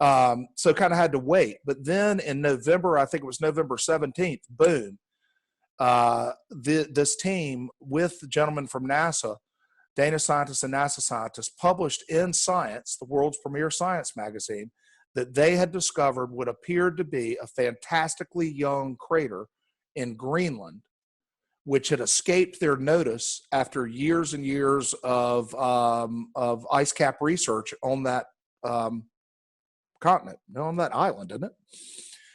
So kind of had to wait. But then in November, I think it was November 17th, boom. This team with the gentleman from NASA, Danish scientists and NASA scientists, published in Science, the world's premier science magazine, that they had discovered what appeared to be a fantastically young crater in Greenland, which had escaped their notice after years and years of ice cap research on that continent, on that island, isn't it?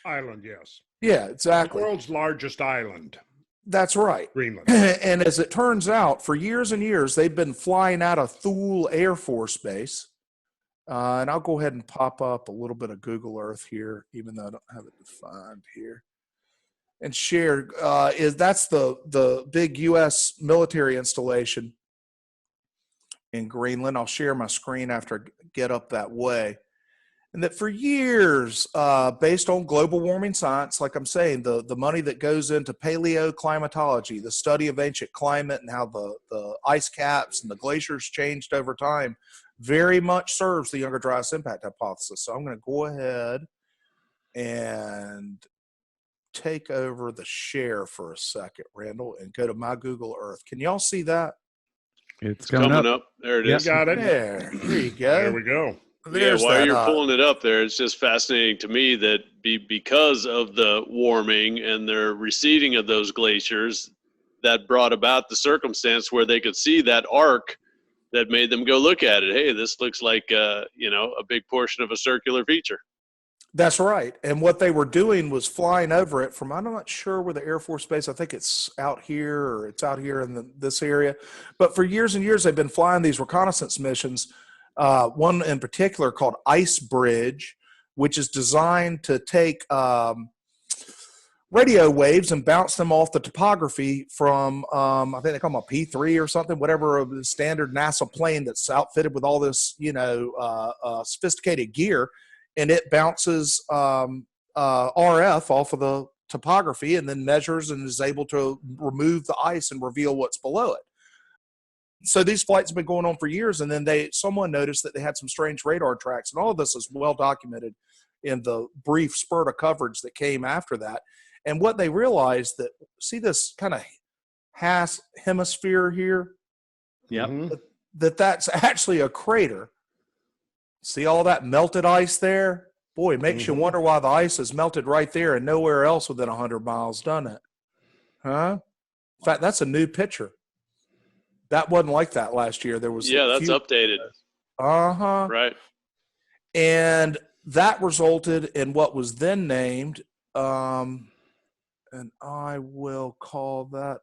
Island, yes. Yeah, exactly. The world's largest island. That's right. Greenland. And as it turns out, for years and years, they've been flying out of Thule Air Force Base. And I'll go ahead and pop up a little bit of Google Earth here, even though I don't have it defined here. And share, that's the big U.S. military installation in Greenland. I'll share my screen after I get up that way. And that for years, based on global warming science, like I'm saying, the money that goes into paleoclimatology, the study of ancient climate and how the ice caps and the glaciers changed over time, very much serves the Younger Dryas impact hypothesis. So I'm going to go ahead and take over the share for a second, Randall, and go to my Google Earth. Can y'all see that? It's coming up. There it is. Got it. There you go. There we go. There's while that, you're pulling it up there, it's just fascinating to me that because of the warming and the receding of those glaciers, that brought about the circumstance where they could see that arc that made them go look at it. Hey, this looks like a big portion of a circular feature. That's right. And what they were doing was flying over it from, I'm not sure where the Air Force Base, I think it's out here or it's out here in this area. But for years and years, they've been flying these reconnaissance missions. One in particular called Ice Bridge, which is designed to take radio waves and bounce them off the topography from, I think they call them a P3 or something, whatever the standard NASA plane that's outfitted with all this, sophisticated gear. And it bounces RF off of the topography and then measures and is able to remove the ice and reveal what's below it. So these flights have been going on for years, and then someone noticed that they had some strange radar tracks, and all of this is well documented in the brief spurt of coverage that came after that. And what they realized that, see this kind of hemisphere here? Yep. That's actually a crater. See all that melted ice there? Boy, it makes you wonder why the ice is melted right there and nowhere else within 100 miles, doesn't it? Huh? In fact, that's a new picture. That wasn't like that last year. There was that's updated. Right. And that resulted in what was then named, and I will call that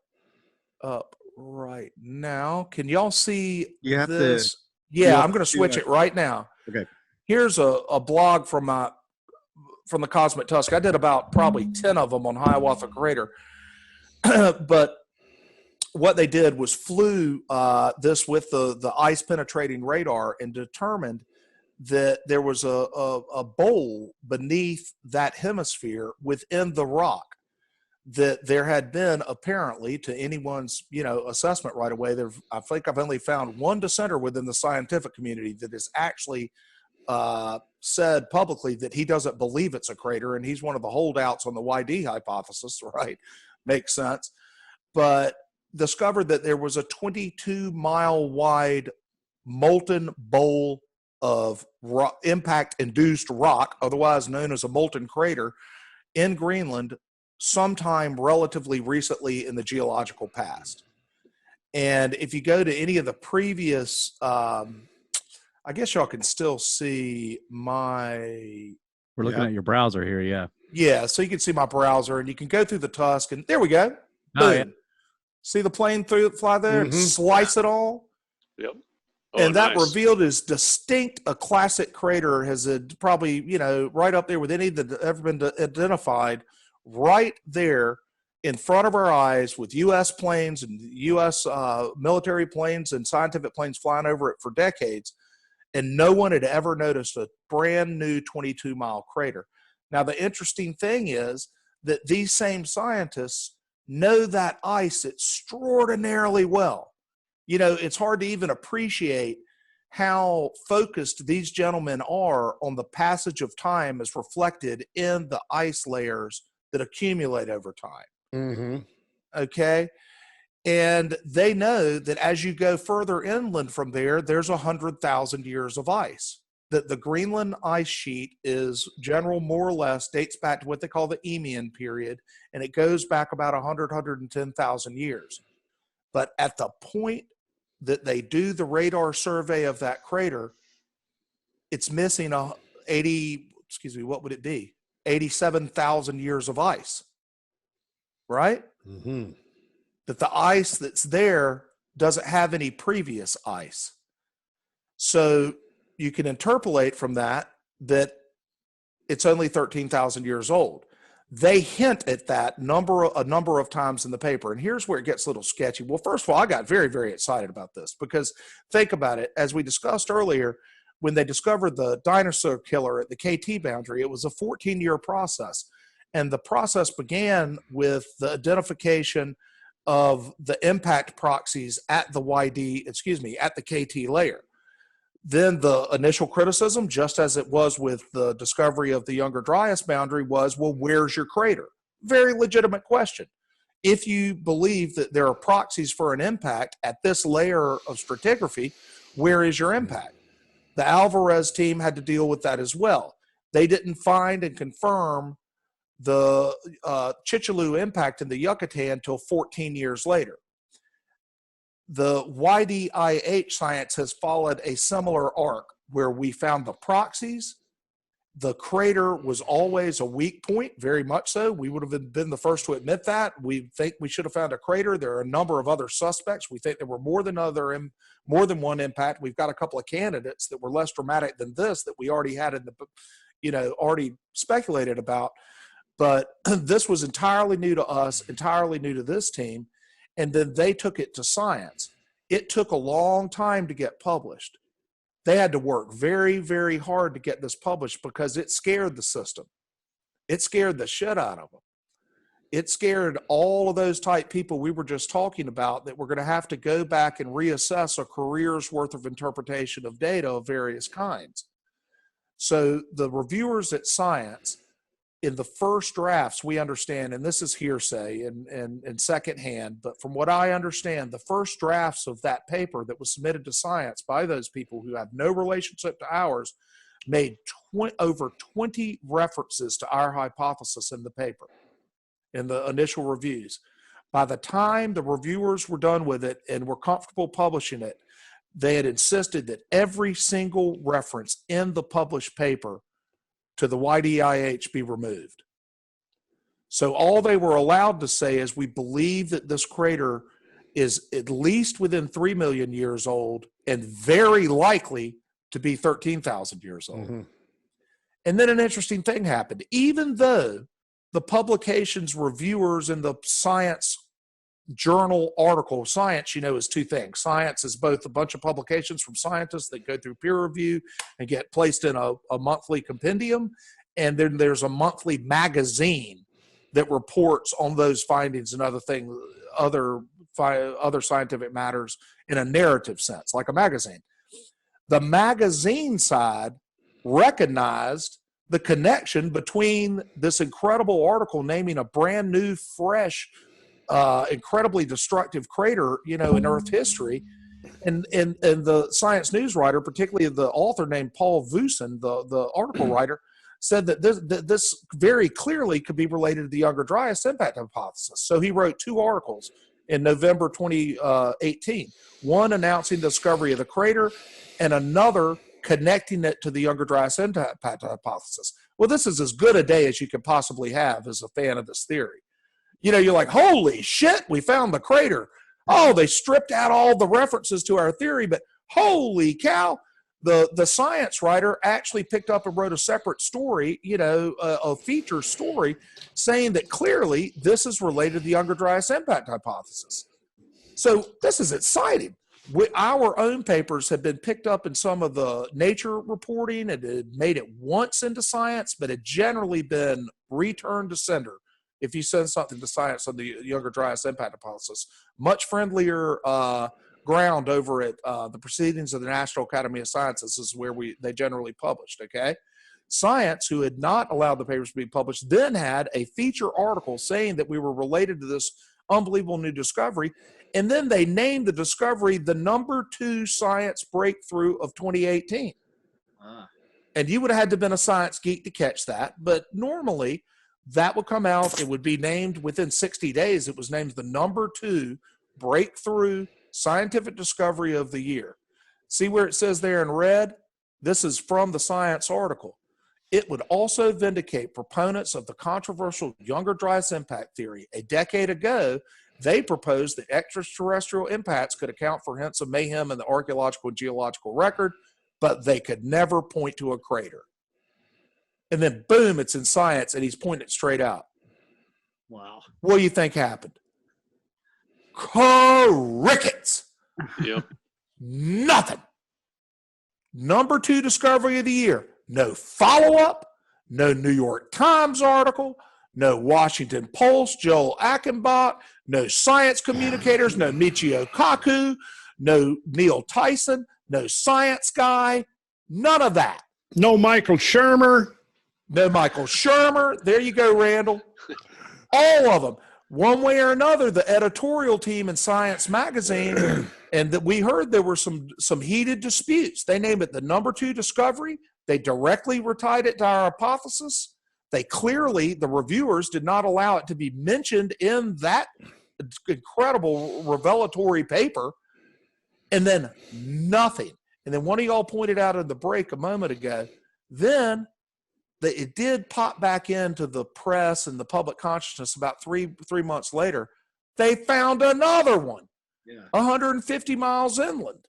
up right now. Can y'all see this? I'm going to switch it right now. Okay. Here's a blog from the Cosmic Tusk. I did about probably 10 of them on Hiawatha Crater. But what they did was flew this with the ice penetrating radar and determined that there was a bowl beneath that hemisphere within the rock, that there had been, apparently, to anyone's assessment right away, I think I've only found one dissenter within the scientific community that has actually said publicly that he doesn't believe it's a crater, and he's one of the holdouts on the YD hypothesis, right? Makes sense. But discovered that there was a 22-mile wide molten bowl of impact-induced rock, otherwise known as a molten crater, in Greenland sometime relatively recently in the geological past. And if you go to any of the previous, I guess y'all can still see my... We're looking at your browser here, yeah. Yeah, so you can see my browser, and you can go through the Tusk, and there we go. Oh, Boom. yeah. See the plane fly there and slice it all? Yep. Oh, And that nice. revealed as distinct a classic crater as it probably, right up there with any that ever been identified, right there in front of our eyes with U.S. planes and U.S. Military planes and scientific planes flying over it for decades. And no one had ever noticed a brand new 22-mile crater. Now, the interesting thing is that these same scientists know that ice extraordinarily well. It's hard to even appreciate how focused these gentlemen are on the passage of time as reflected in the ice layers that accumulate over time. Mm-hmm. Okay? And they know that as you go further inland from there, there's 100,000 years of ice. That the Greenland ice sheet is more or less dates back to what they call the Eemian period, and it goes back about 110,000 years. But at the point that they do the radar survey of that crater, it's missing 87,000 years of ice, right? Mm-hmm. That the ice that's there doesn't have any previous ice. So you can interpolate from that it's only 13,000 years old. They hint at that a number of times in the paper. And here's where it gets a little sketchy. Well, first of all, I got very, very excited about this because think about it. As we discussed earlier, when they discovered the dinosaur killer at the KT boundary, it was a 14-year process. And the process began with the identification of the impact proxies at the KT layer. Then the initial criticism, just as it was with the discovery of the younger Dryas boundary, was, well, where's your crater? Very legitimate question. If you believe that there are proxies for an impact at this layer of stratigraphy, where is your impact? The Alvarez team had to deal with that as well. They didn't find and confirm the Chicxulub impact in the Yucatan until 14 years later. The YDIH science has followed a similar arc where we found the proxies. The crater was always a weak point, very much so. We would have been the first to admit that. We think we should have found a crater. There are a number of other suspects. We think there were more than one impact. We've got a couple of candidates that were less dramatic than this that we already had already speculated about. But this was entirely new to us, entirely new to this team. And then they took it to science. It took a long time to get published. They had to work very, very hard to get this published because it scared the system. It scared the shit out of them. It scared all of those type people we were just talking about that we're going to have to go back and reassess a career's worth of interpretation of data of various kinds. So the reviewers at Science, in the first drafts, we understand, and this is hearsay and secondhand, but from what I understand, the first drafts of that paper that was submitted to Science by those people who have no relationship to ours made over 20 references to our hypothesis in the paper, in the initial reviews. By the time the reviewers were done with it and were comfortable publishing it, they had insisted that every single reference in the published paper to the YDIH be removed. So all they were allowed to say is, we believe that this crater is at least within 3 million years old and very likely to be 13,000 years old. Mm-hmm. And then an interesting thing happened. Even though the publication's reviewers in the Science journal article. Science, is two things. Science is both a bunch of publications from scientists that go through peer review and get placed in a monthly compendium. And then there's a monthly magazine that reports on those findings and other things, other scientific matters in a narrative sense, like a magazine. The magazine side recognized the connection between this incredible article naming a brand new, fresh, incredibly destructive crater, in Earth history. And the Science News writer, particularly the author named Paul Vucin, the article writer, said that this very clearly could be related to the Younger Dryas impact hypothesis. So he wrote 2 articles in November 2018, one announcing the discovery of the crater and another connecting it to the Younger Dryas impact hypothesis. Well, this is as good a day as you could possibly have as a fan of this theory. You're like, holy shit, we found the crater. Oh, they stripped out all the references to our theory, but holy cow, the science writer actually picked up and wrote a separate story, a feature story saying that clearly this is related to the Younger Dryas impact hypothesis. So this is exciting. Our own papers have been picked up in some of the Nature reporting, and it made it once into Science, but it generally been returned to sender if you send something to Science on the Younger Dryas impact hypothesis. Much friendlier ground over at the Proceedings of the National Academy of Sciences is where they generally published, okay? Science, who had not allowed the papers to be published, then had a feature article saying that we were related to this unbelievable new discovery. And then they named the discovery the number 2 science breakthrough of 2018. And you would have had to have been a science geek to catch that. But normally that would come out. It would be named within 60 days. It was named the number 2 breakthrough scientific discovery of the year. See where it says there in red? This is from the Science article. It would also vindicate proponents of the controversial Younger Dryas impact theory. A decade ago, they proposed that extraterrestrial impacts could account for hints of mayhem in the archaeological and geological record, but they could never point to a crater. And then, boom, it's in Science, and he's pointing it straight out. Wow. What do you think happened? Crickets. Yep. Nothing. Number 2 discovery of the year. No follow-up, no New York Times article, no Washington Post, Joel Achenbach, no science communicators, no Michio Kaku, no Neil Tyson, no science guy, none of that. No Michael Shermer. No Michael Shermer. There you go, Randall. All of them. One way or another, the editorial team in Science magazine, and that we heard there were some heated disputes. They named it the number 2 discovery. They directly tied it to our hypothesis. They clearly, the reviewers did not allow it to be mentioned in that incredible revelatory paper. And then nothing. And then one of y'all pointed out in the break a moment ago, then it did pop back into the press and the public consciousness about three months later. They found another one, 150 miles inland.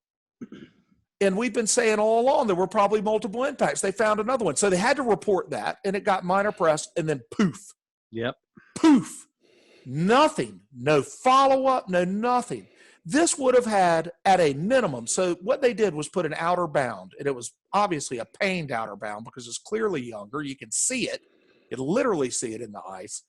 And we've been saying all along there were probably multiple impacts. They found another one. So they had to report that, and it got minor press, and then poof. Yep. Poof. Nothing. No follow-up, no nothing. This would have had at a minimum. So what they did was put an outer bound, and it was obviously a pained outer bound because it's clearly younger. You can see it. You can literally see it in the ice.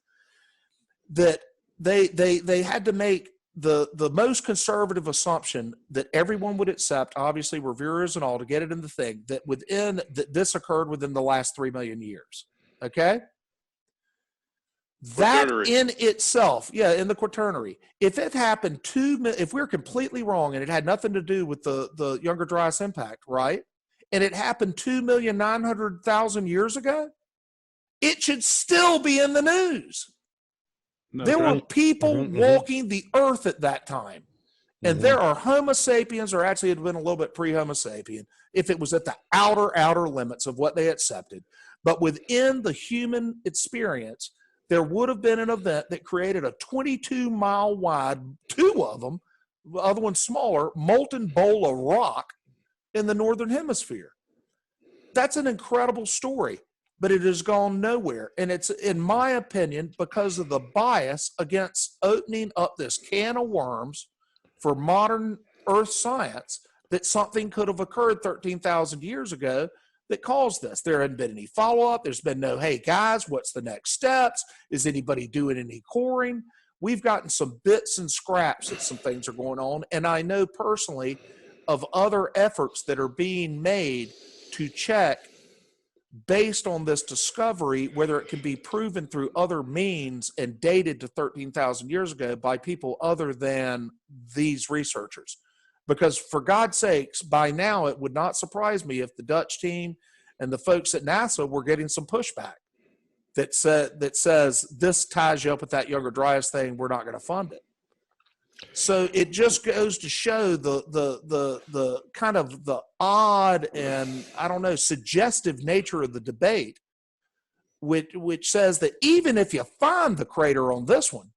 That they had to make the most conservative assumption that everyone would accept, obviously reviewers and all, to get it in the thing, that this occurred within the last 3 million years. Okay? That in itself, in the Quaternary, if it happened if we're completely wrong and it had nothing to do with the Younger Dryas impact, right? And it happened 2,900,000 years ago, it should still be in the news. There were people walking the earth at that time. And there are Homo sapiens, or actually it had been a little bit pre-Homo sapien, if it was at the outer limits of what they accepted. But within the human experience, there would have been an event that created a 22-mile wide, 2 of them, the other one smaller, molten bowl of rock in the northern hemisphere. That's an incredible story. but it has gone nowhere. And it's, in my opinion, because of the bias against opening up this can of worms for modern Earth science, that something could have occurred 13,000 years ago that caused this. There hadn't been any follow-up. There's been no, hey, guys, what's the next steps? Is anybody doing any coring? We've gotten some bits and scraps that some things are going on. And I know personally of other efforts that are being made to check based on this discovery, whether it can be proven through other means and dated to 13,000 years ago by people other than these researchers. Because for God's sakes, by now, it would not surprise me if the Dutch team and the folks at NASA were getting some pushback that says this ties you up with that younger Dryas thing. We're not going to fund it. So it just goes to show the kind of the odd and, I don't know, suggestive nature of the debate, which says that even if you find the crater on this one,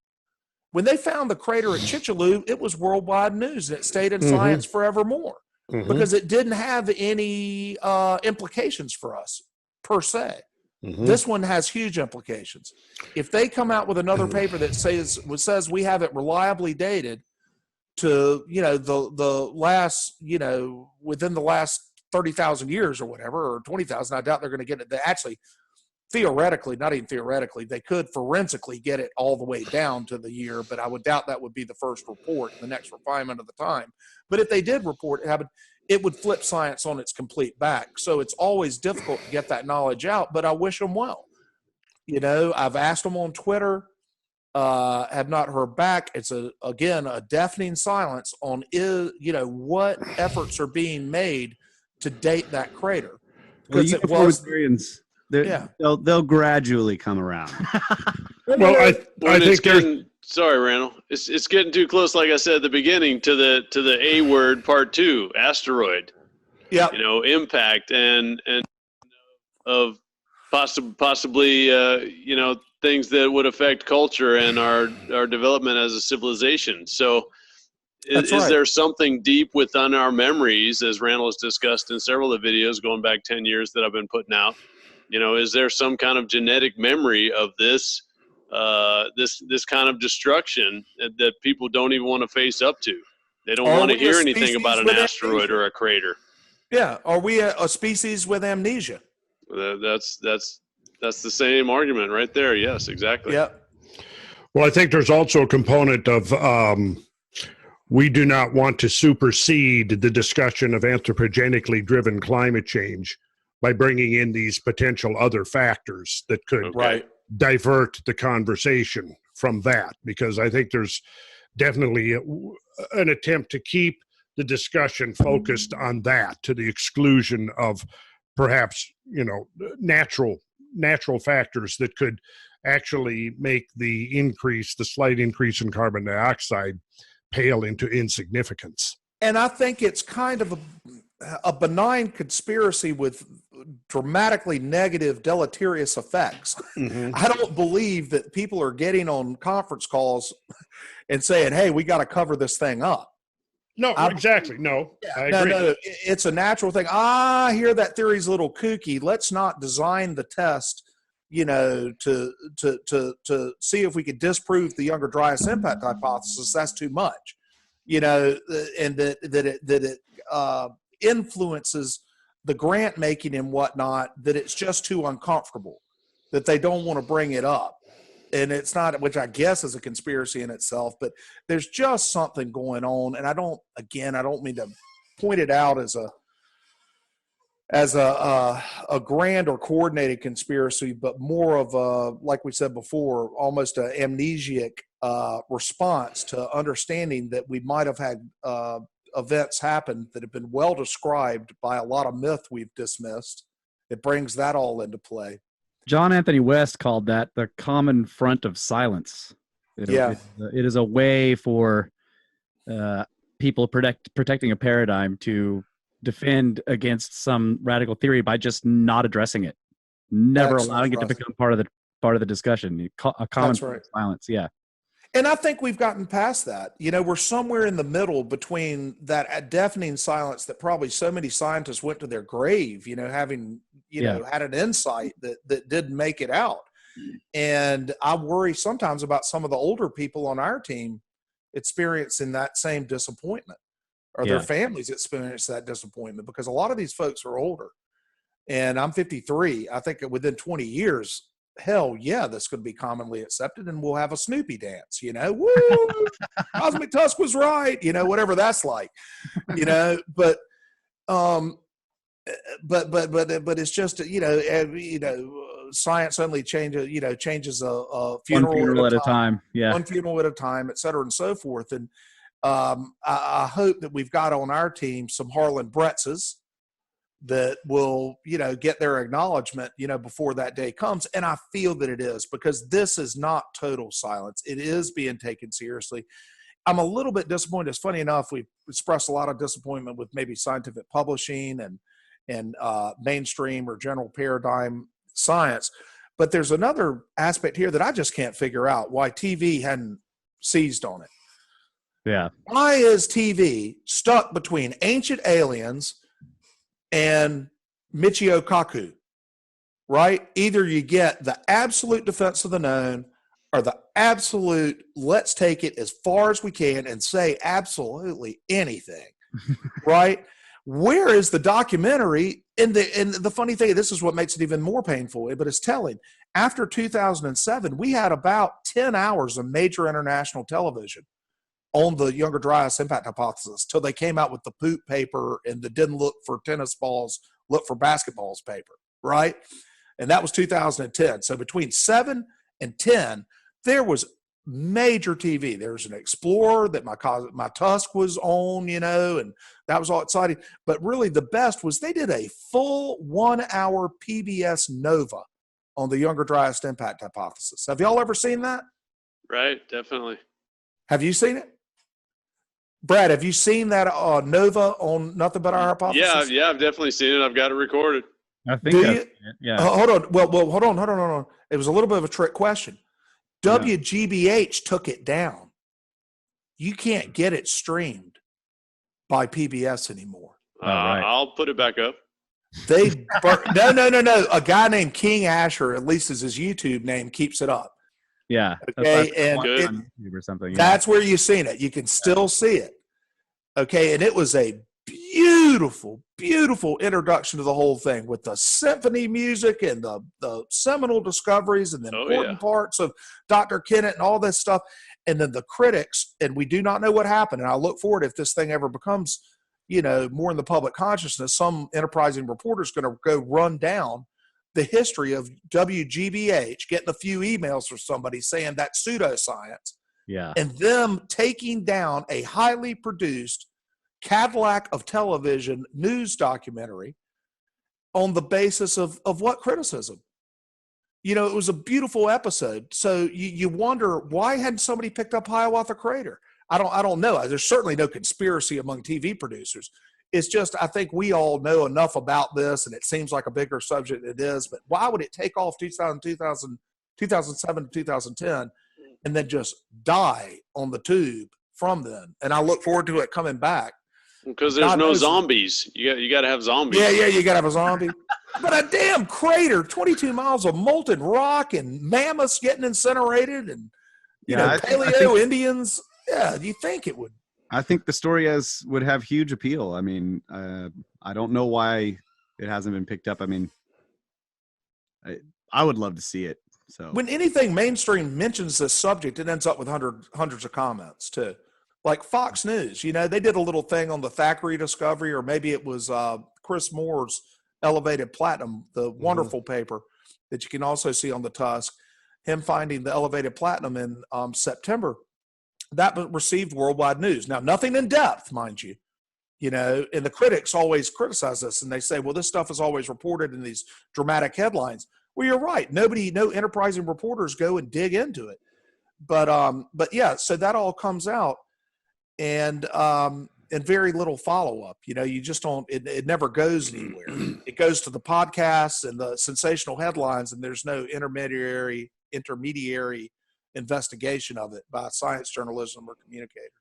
when they found the crater at Chicxulub, it was worldwide news, and it stayed in science forevermore because it didn't have any implications for us per se. This one has huge implications. If they come out with another paper that says we have it reliably dated to, the last, within the last 30,000 years or whatever, or 20,000, I doubt they're going to get it. They actually, theoretically, not even theoretically, they could forensically get it all the way down to the year, but I would doubt that would be the first report, the next refinement of the time. But if they did report it happened, it would flip science on its complete back. So it's always difficult to get that knowledge out, but I wish them well. I've asked them on Twitter, have not heard back. It's again a deafening silence on what efforts are being made to date that crater. Well, they'll gradually come around. Well, I think getting, sorry, Randall. It's getting too close, like I said at the beginning, to the A word part 2, asteroid. Yeah. Impact and of possibly things that would affect culture and our development as a civilization. So is there something deep within our memories, as Randall has discussed in several of the videos going back 10 years that I've been putting out? Is there some kind of genetic memory of this kind of destruction that people don't even want to face up to? They don't want to hear anything about an asteroid or a crater. Yeah. Are we a species with amnesia? That's the same argument right there. Yes, exactly. Yep. Well, I think there's also a component of we do not want to supersede the discussion of anthropogenically driven climate change by bringing in these potential other factors that could divert the conversation from that, because I think there's definitely an attempt to keep the discussion focused on that to the exclusion of perhaps, natural factors that could actually make the slight increase in carbon dioxide pale into insignificance. And I think it's kind of a benign conspiracy with dramatically negative, deleterious effects. I don't believe that people are getting on conference calls and saying, hey, we got to cover this thing up. No, exactly. No, I agree. No, it's a natural thing. I hear that theory's a little kooky. Let's not design the test, to see if we could disprove the younger Dryas impact hypothesis. That's too much, and that it influences the grant making and whatnot, that it's just too uncomfortable, that they don't want to bring it up. And it's not, which I guess is a conspiracy in itself, but there's just something going on. And I don't mean to point it out as a grand or coordinated conspiracy, but more of a, like we said before, almost an amnesiac response to understanding that we might have had events happen that have been well described by a lot of myth we've dismissed. It brings that all into play. John Anthony West called that the common front of silence. It is a way for people protecting a paradigm to defend against some radical theory by just not addressing it, never allowing it to become part of the discussion. A common front of silence. Yeah. And I think we've gotten past that. We're somewhere in the middle between that deafening silence that probably so many scientists went to their grave, having had an insight that didn't make it out. And I worry sometimes about some of the older people on our team experiencing that same disappointment, or their families experience that disappointment, because a lot of these folks are older. And I'm 53. I think within 20 years, hell yeah, that's going to be commonly accepted, and we'll have a Snoopy dance, woo, Cosmic Tusk was right, whatever that's like, but it's just, science only changes a funeral, one funeral at a time. Yeah. One funeral at a time, et cetera, and so forth. And I hope that we've got on our team some Harlan Bretzes that will, get their acknowledgement, before that day comes. And I feel that it is, because this is not total silence. It is being taken seriously. I'm a little bit disappointed. It's funny enough, we've expressed a lot of disappointment with maybe scientific publishing and mainstream or general paradigm science. But there's another aspect here that I just can't figure out, why TV hadn't seized on it. Yeah. Why is TV stuck between Ancient Aliens and Michio Kaku, right? Either you get the absolute defense of the known, or the absolute let's take it as far as we can and say absolutely anything, right? Where is the documentary? And the funny thing, this is what makes it even more painful, but it's telling. After 2007, we had about 10 hours of major international television on the younger Dryas impact hypothesis, till they came out with the poop paper and the didn't look for tennis balls, look for basketballs paper, right? And that was 2010. So between 7 and 10, there was major TV. There was an Explorer that my Tusk was on, and that was all exciting. But really the best was they did a full 1 hour PBS Nova on the younger Dryas impact hypothesis. Have y'all ever seen that? Right, definitely. Have you seen it? Brad, have you seen that Nova on Nothing But Our Hypothesis? Yeah, I've definitely seen it. I've got it recorded. I think Do I've you? seen it. Yeah. Hold on. Well, hold on. It was a little bit of a trick question. WGBH took it down. You can't get it streamed by PBS anymore. Right. I'll put it back up. No. A guy named King Asher, at least is his YouTube name, keeps it up. Yeah. Okay, and Good. on YouTube or something. Yeah. That's where you've seen it. You can still see it. Okay, and it was a beautiful, beautiful introduction to the whole thing, with the symphony music and the seminal discoveries and the important parts of Dr. Kennett and all this stuff. And then the critics, and we do not know what happened. And I look forward, if this thing ever becomes, more in the public consciousness, some enterprising reporter is going to go run down the history of WGBH, getting a few emails from somebody saying that's pseudoscience. Yeah. And them taking down a highly produced Cadillac of television news documentary on the basis of what criticism? It was a beautiful episode. So you wonder, why hadn't somebody picked up Hiawatha Crater? I don't know. There's certainly no conspiracy among TV producers. It's just, I think we all know enough about this, and it seems like a bigger subject than it is. But why would it take off 2007 to 2010 and then just die on the tube from then? And I look forward to it coming back. Because there's no zombies. You got to have zombies. Yeah, you got to have a zombie. But a damn crater, 22 miles of molten rock, and mammoths getting incinerated, and paleo Indians. Yeah, you think it would? I think the story would have huge appeal. I mean, I don't know why it hasn't been picked up. I mean, I would love to see it. So when anything mainstream mentions this subject, it ends up with hundreds of comments too. Like Fox News, they did a little thing on the Thackeray discovery, or maybe it was Chris Moore's elevated platinum, the wonderful paper that you can also see on the Tusk, him finding the elevated platinum in September. That received worldwide news. Now, nothing in depth, mind you, and the critics always criticize this, and they say, well, this stuff is always reported in these dramatic headlines. Well, you're right. No enterprising reporters go and dig into it. But yeah, so that all comes out, and very little follow-up. You just don't, it never goes anywhere. It goes to the podcasts and the sensational headlines, and there's no intermediary investigation of it by science journalism or communicators.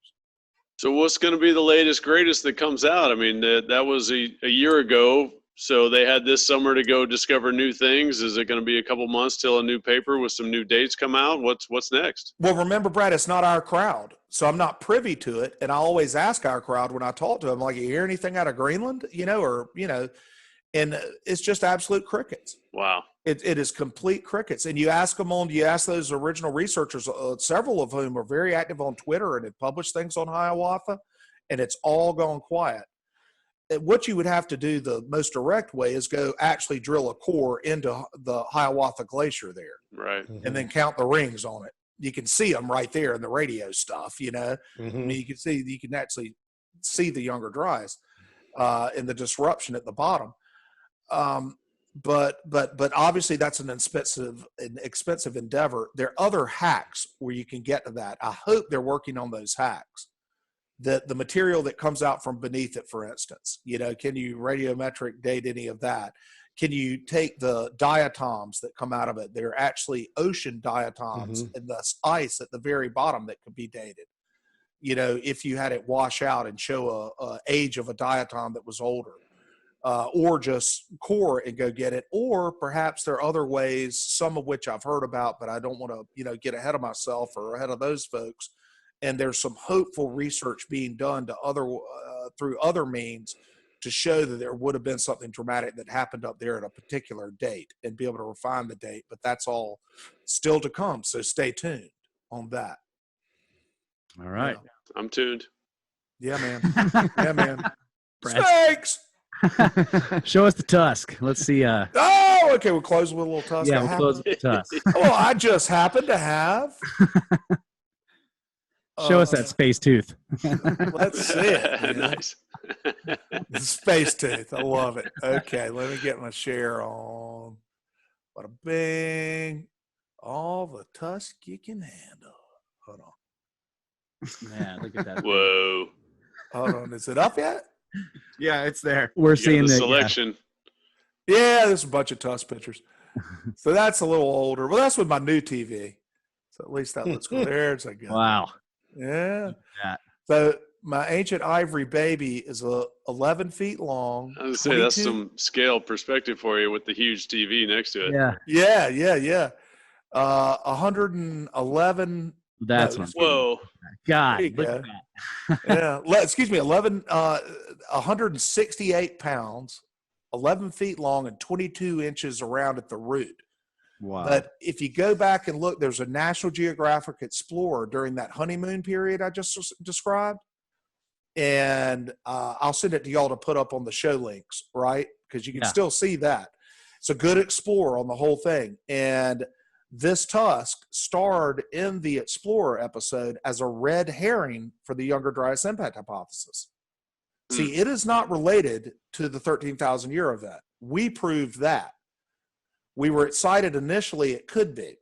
So what's going to be the latest, greatest that comes out? I mean, that was a year ago So they had this summer to go discover new things. Is it going to be a couple months till a new paper with some new dates come out? What's next? Well, remember, Brad, it's not our crowd, so I'm not privy to it. And I always ask our crowd when I talk to them, like, you hear anything out of Greenland, and it's just absolute crickets. Wow. It is complete crickets. And you ask those original researchers, several of whom are very active on Twitter and have published things on Hiawatha, and it's all gone quiet. What you would have to do the most direct way is go actually drill a core into the Hiawatha Glacier there. Right. And then count the rings on it. You can see them right there in the radio stuff, I mean, you can actually see the younger Dryas and the disruption at the bottom. But obviously that's an expensive endeavor. There are other hacks where you can get to that. I hope they're working on those hacks. The material that comes out from beneath it, for instance, can you radiometric date any of that? Can you take the diatoms that come out of it? They're actually ocean diatoms and thus ice at the very bottom that could be dated. If you had it wash out and show a age of a diatom that was older, or just core and go get it. Or perhaps there are other ways, some of which I've heard about, but I don't want to, get ahead of myself or ahead of those folks. And there's some hopeful research being done through other means to show that there would have been something dramatic that happened up there at a particular date and be able to refine the date. But that's all still to come. So stay tuned on that. All right. I'm tuned. Yeah, man. Yeah, man. Snakes! Show us the tusk. Let's see. Oh, okay. We'll close with a little tusk. Yeah, we'll close with the tusk. Well, I just happen to have. Show us that space tooth. Let's see it. Nice. Space tooth. I love it. Okay, let me get my share on. Bada bing. All the tusk you can handle. Hold on. Man, look at that. Whoa. Hold on. Is it up yet? Yeah, it's there. We're You got seeing the the selection. Yeah, there's a bunch of tusk pictures. So that's a little older. Well, that's with my new TV. So at least that looks cool. There's a good. Wow. Yeah. That. So my ancient ivory baby is 11 feet long. I was gonna say that's 22 some scale perspective for you with the huge TV next to it. Yeah. Yeah. 111. That's No, one. Whoa. God. There you Look go. at that. Yeah. Excuse me. 168 pounds, 11 feet long, and 22 inches around at the root. Wow. But if you go back and look, there's a National Geographic Explorer during that honeymoon period I just described. And I'll send it to y'all to put up on the show links, right? Because you can still see that. It's a good explorer on the whole thing. And this tusk starred in the Explorer episode as a red herring for the Younger Dryas impact hypothesis. See, it is not related to the 13,000 year event. We proved that. We were excited initially it could be.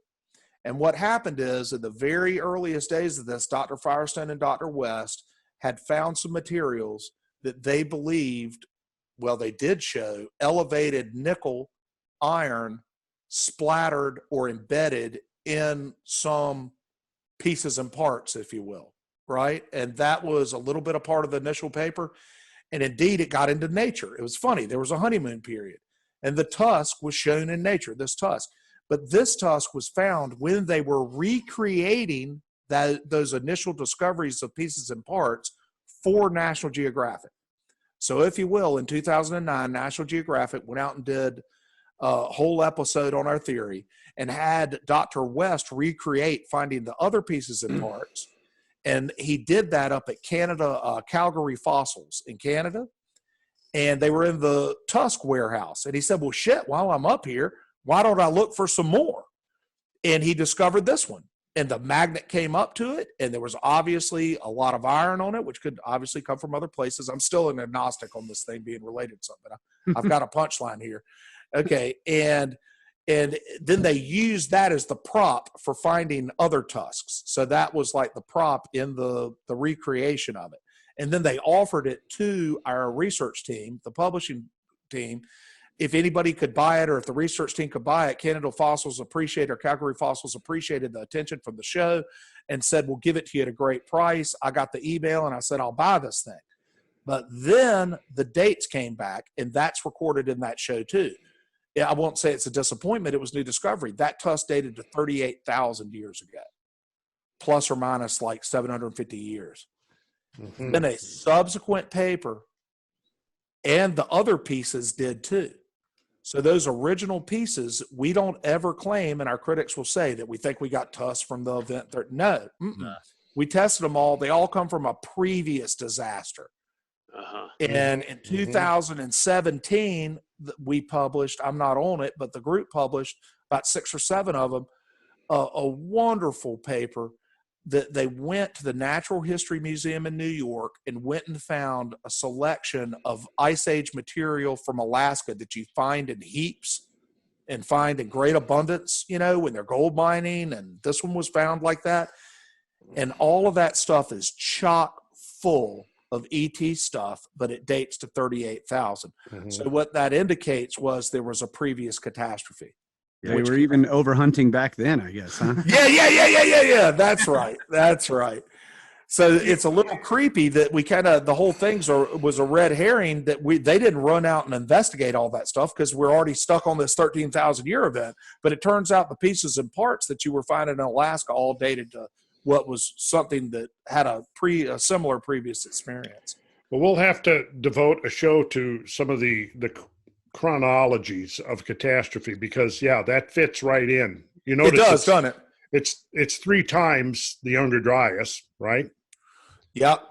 And what happened is, in the very earliest days of this, Dr. Firestone and Dr. West had found some materials that they believed, well, they did show elevated nickel, iron, splattered or embedded in some pieces and parts, if you will, right? And that was a little bit a part of the initial paper. And indeed, it got into Nature. It was funny. There was a honeymoon period. And the tusk was shown in Nature, this tusk. But this tusk was found when they were recreating those initial discoveries of pieces and parts for National Geographic. So if you will, in 2009, National Geographic went out and did a whole episode on our theory and had Dr. West recreate finding the other pieces and parts. And he did that up at Canada, Calgary Fossils in Canada. And they were in the Tusk warehouse. And he said, well, shit, while I'm up here, why don't I look for some more? And he discovered this one. And the magnet came up to it. And there was obviously a lot of iron on it, which could obviously come from other places. I'm still an agnostic on this thing being related to something. I've got a punchline here. Okay. And then they used that as the prop for finding other tusks. So that was like the prop in the recreation of it. And then they offered it to our research team, the publishing team, if anybody could buy it or if the research team could buy it. Canada Fossils appreciated, or Calgary Fossils appreciated the attention from the show and said, we'll give it to you at a great price. I got the email and I said, I'll buy this thing. But then the dates came back, and that's recorded in that show too. Yeah, I won't say it's a disappointment. It was new discovery. That tusk dated to 38,000 years ago, plus or minus like 750 years. Mhm. Then a subsequent paper and the other pieces did too. So those original pieces, we don't ever claim, and our critics will say that we think we got tusks from the event. No. We tested them all. They all come from a previous disaster. And in 2017, we published, I'm not on it, but the group published about 6 or 7 of them, a wonderful paper that they went to the Natural History Museum in New York and went and found a selection of Ice Age material from Alaska that you find in heaps and find in great abundance, you know, when they're gold mining. And this one was found like that. And all of that stuff is chock full of ET stuff, but it dates to 38,000. So what that indicates was there was a previous catastrophe. They were even overhunting back then, I guess, huh? Yeah. That's right. That's right. So it's a little creepy that we kind of, the whole thing was a red herring that they didn't run out and investigate all that stuff because we're already stuck on this 13,000 year event. But it turns out the pieces and parts that you were finding in Alaska all dated to what was something that had a similar previous experience. Well, we'll have to devote a show to some of the chronologies of catastrophe because, yeah, that fits right in. You notice it does, doesn't it? It's 3 times the younger Dryas, right? Yep.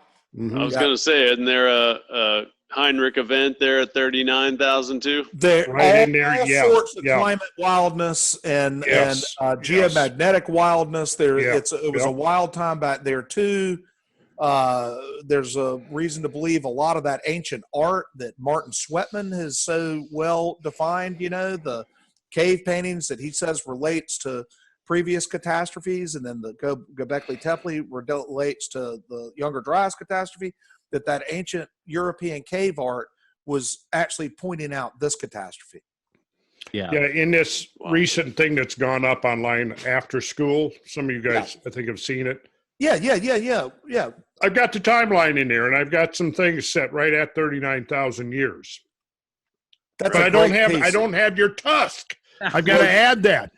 I was going to say, isn't there a Heinrich event there at 39,000 too? There right all sorts of climate wildness and geomagnetic wildness. It was a wild time back there too. There's a reason to believe a lot of that ancient art that Martin Sweatman has so well defined, you know, the cave paintings that he says relates to previous catastrophes, and then the Göbekli Tepe relates to the Younger Dryas catastrophe, that ancient European cave art was actually pointing out this catastrophe. Yeah, in this recent thing that's gone up online after school, some of you guys, I think, have seen it. Yeah. I've got the timeline in there, and I've got some things set right at 39,000 years. But I don't have your tusk. I've got to add that.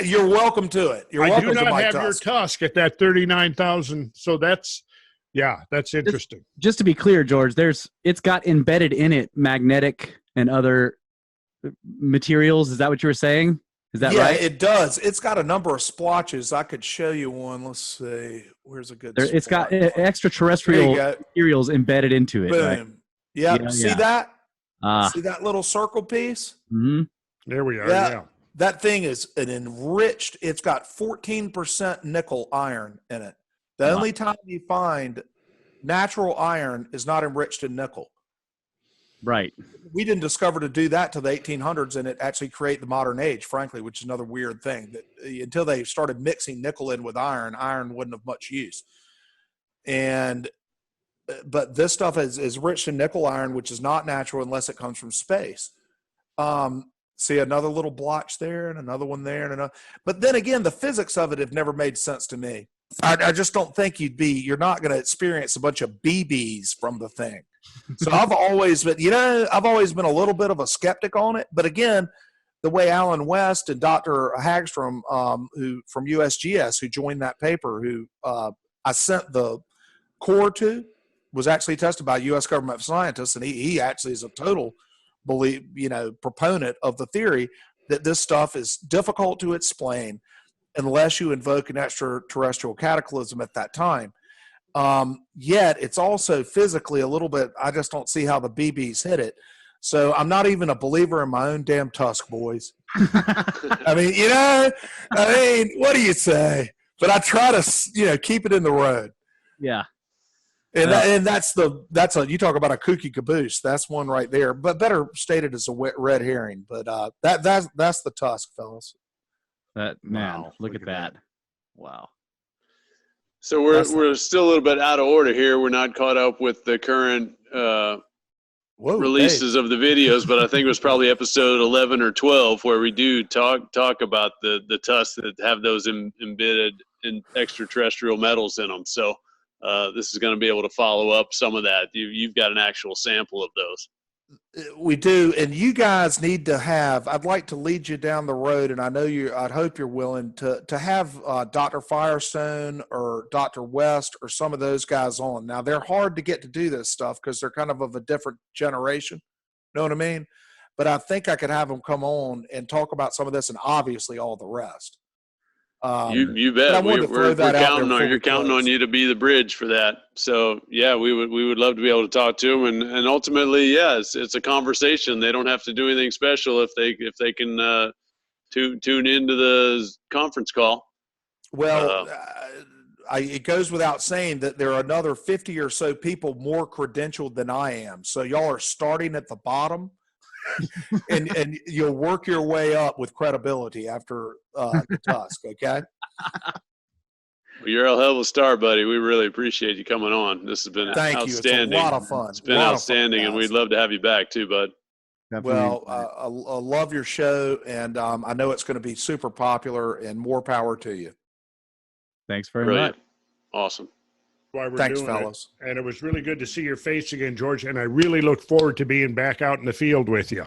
You're welcome to it. I do not have your tusk at that 39,000. So that's interesting. Just to be clear, George, it's got embedded in it magnetic and other materials. Is that what you were saying? Is that right? Yeah, it does. It's got a number of splotches. I could show you one. Let's see. Where's a good spot? It's got extraterrestrial materials embedded into it. Boom. Right? Yeah. See that? See that little circle piece? Mm-hmm. There we are. Yeah. That thing is an enriched, it's got 14% nickel iron in it. The only time you find natural iron is not enriched in nickel. Right. We didn't discover to do that till the 1800s, and it actually created the modern age, frankly, which is another weird thing. That until they started mixing nickel in with iron wasn't of much use. But this stuff is rich in nickel iron, which is not natural unless it comes from space. See another little blotch there and another one there and another. But then again, the physics of it have never made sense to me. I just don't think you're not going to experience a bunch of BBs from the thing. So I've always been a little bit of a skeptic on it. But again, the way Alan West and Dr. Hagstrom, who from USGS, who joined that paper, who I sent the core to, was actually tested by U.S. government scientists, and he actually is a total proponent of the theory that this stuff is difficult to explain unless you invoke an extraterrestrial cataclysm at that time. Yet it's also physically a little bit, I just don't see how the BBs hit it. So I'm not even a believer in my own damn tusk, boys. I mean, what do you say? But I try to, keep it in the road. Yeah. And that's you talk about a kooky caboose. That's one right there, but better stated as a red herring. But that's the tusk, fellas. Look at that. Wow. So we're still a little bit out of order here. We're not caught up with the current releases of the videos, but I think it was probably episode 11 or 12 where we do talk about the tusks that have those embedded in extraterrestrial metals in them. So this is going to be able to follow up some of that. You've got an actual sample of those. We do, and you guys need to have. I'd like to lead you down the road, and I know you. I'd hope you're willing to have Dr. Firestone or Dr. West or some of those guys on. Now they're hard to get to do this stuff because they're kind of a different generation. Know what I mean? But I think I could have them come on and talk about some of this, and obviously all the rest. You bet. We're counting on you're counting on you to be the bridge for that. So yeah, we would love to be able to talk to them, and ultimately, yeah, it's a conversation. They don't have to do anything special if they can tune into the conference call. Well, it goes without saying that there are another 50 or so people more credentialed than I am. So y'all are starting at the bottom. and you'll work your way up with credibility after the Tusk, okay? Well, you're a hell of a star, buddy. We really appreciate you coming on. This has been outstanding. It's a lot of fun. It's been outstanding, and we'd love to have you back too, bud. Definitely. Well, I love your show, and I know it's going to be super popular, and more power to you. Thanks very Brilliant. much. Awesome. Why we're Thanks, doing fellas. it. And it was really good to see your face again, George. And I really look forward to being back out in the field with you,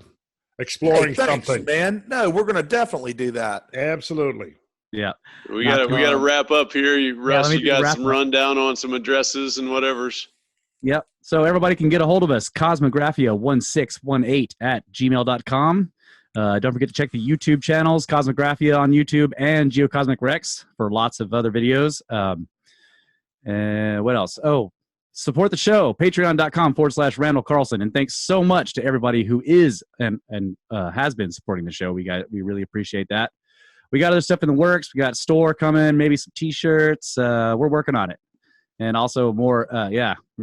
exploring Thanks, something. man. No, we're going to definitely do that. Absolutely. Yeah. We got to wrap up here. Russ, let me you got wrap some up. rundown on some addresses and whatever's. Yep. So everybody can get a hold of us, Cosmographia1618@gmail.com. Don't forget to check the YouTube channels, Cosmographia on YouTube and GeoCosmicRex for lots of other videos. And what else? Oh, support the show, patreon.com/Randall Carlson. And thanks so much to everybody who is and has been supporting the show. We really appreciate that. We got other stuff in the works. We got a store coming, maybe some t-shirts. We're working on it. And also more,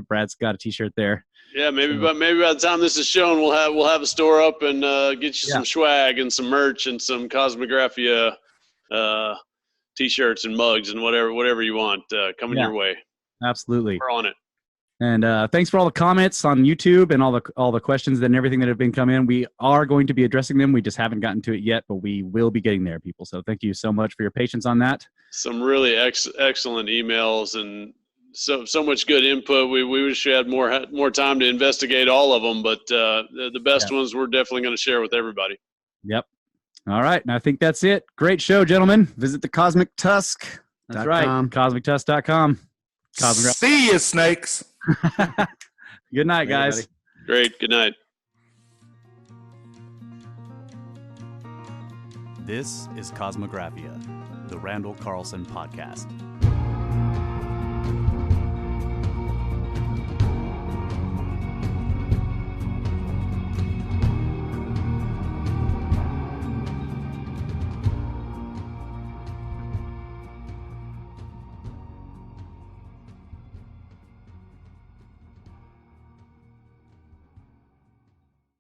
Brad's got a t-shirt there. Yeah, maybe by the time this is shown, we'll have a store up and get you some swag and some merch and some Cosmographia t-shirts and mugs and whatever you want coming your way. Absolutely. We're on it. And thanks for all the comments on YouTube and all the questions and everything that have been coming in. We are going to be addressing them. We just haven't gotten to it yet, but we will be getting there, people. So thank you so much for your patience on that. Some really excellent emails and so much good input. We wish we had more time to investigate all of them, but the best ones we're definitely going to share with everybody. Yep. All right. And I think that's it. Great show, gentlemen. Visit the Cosmic Tusk. That's right. CosmicTusk.com. See you, snakes. Good night, guys. Great. Good night. This is Cosmographia, the Randall Carlson podcast.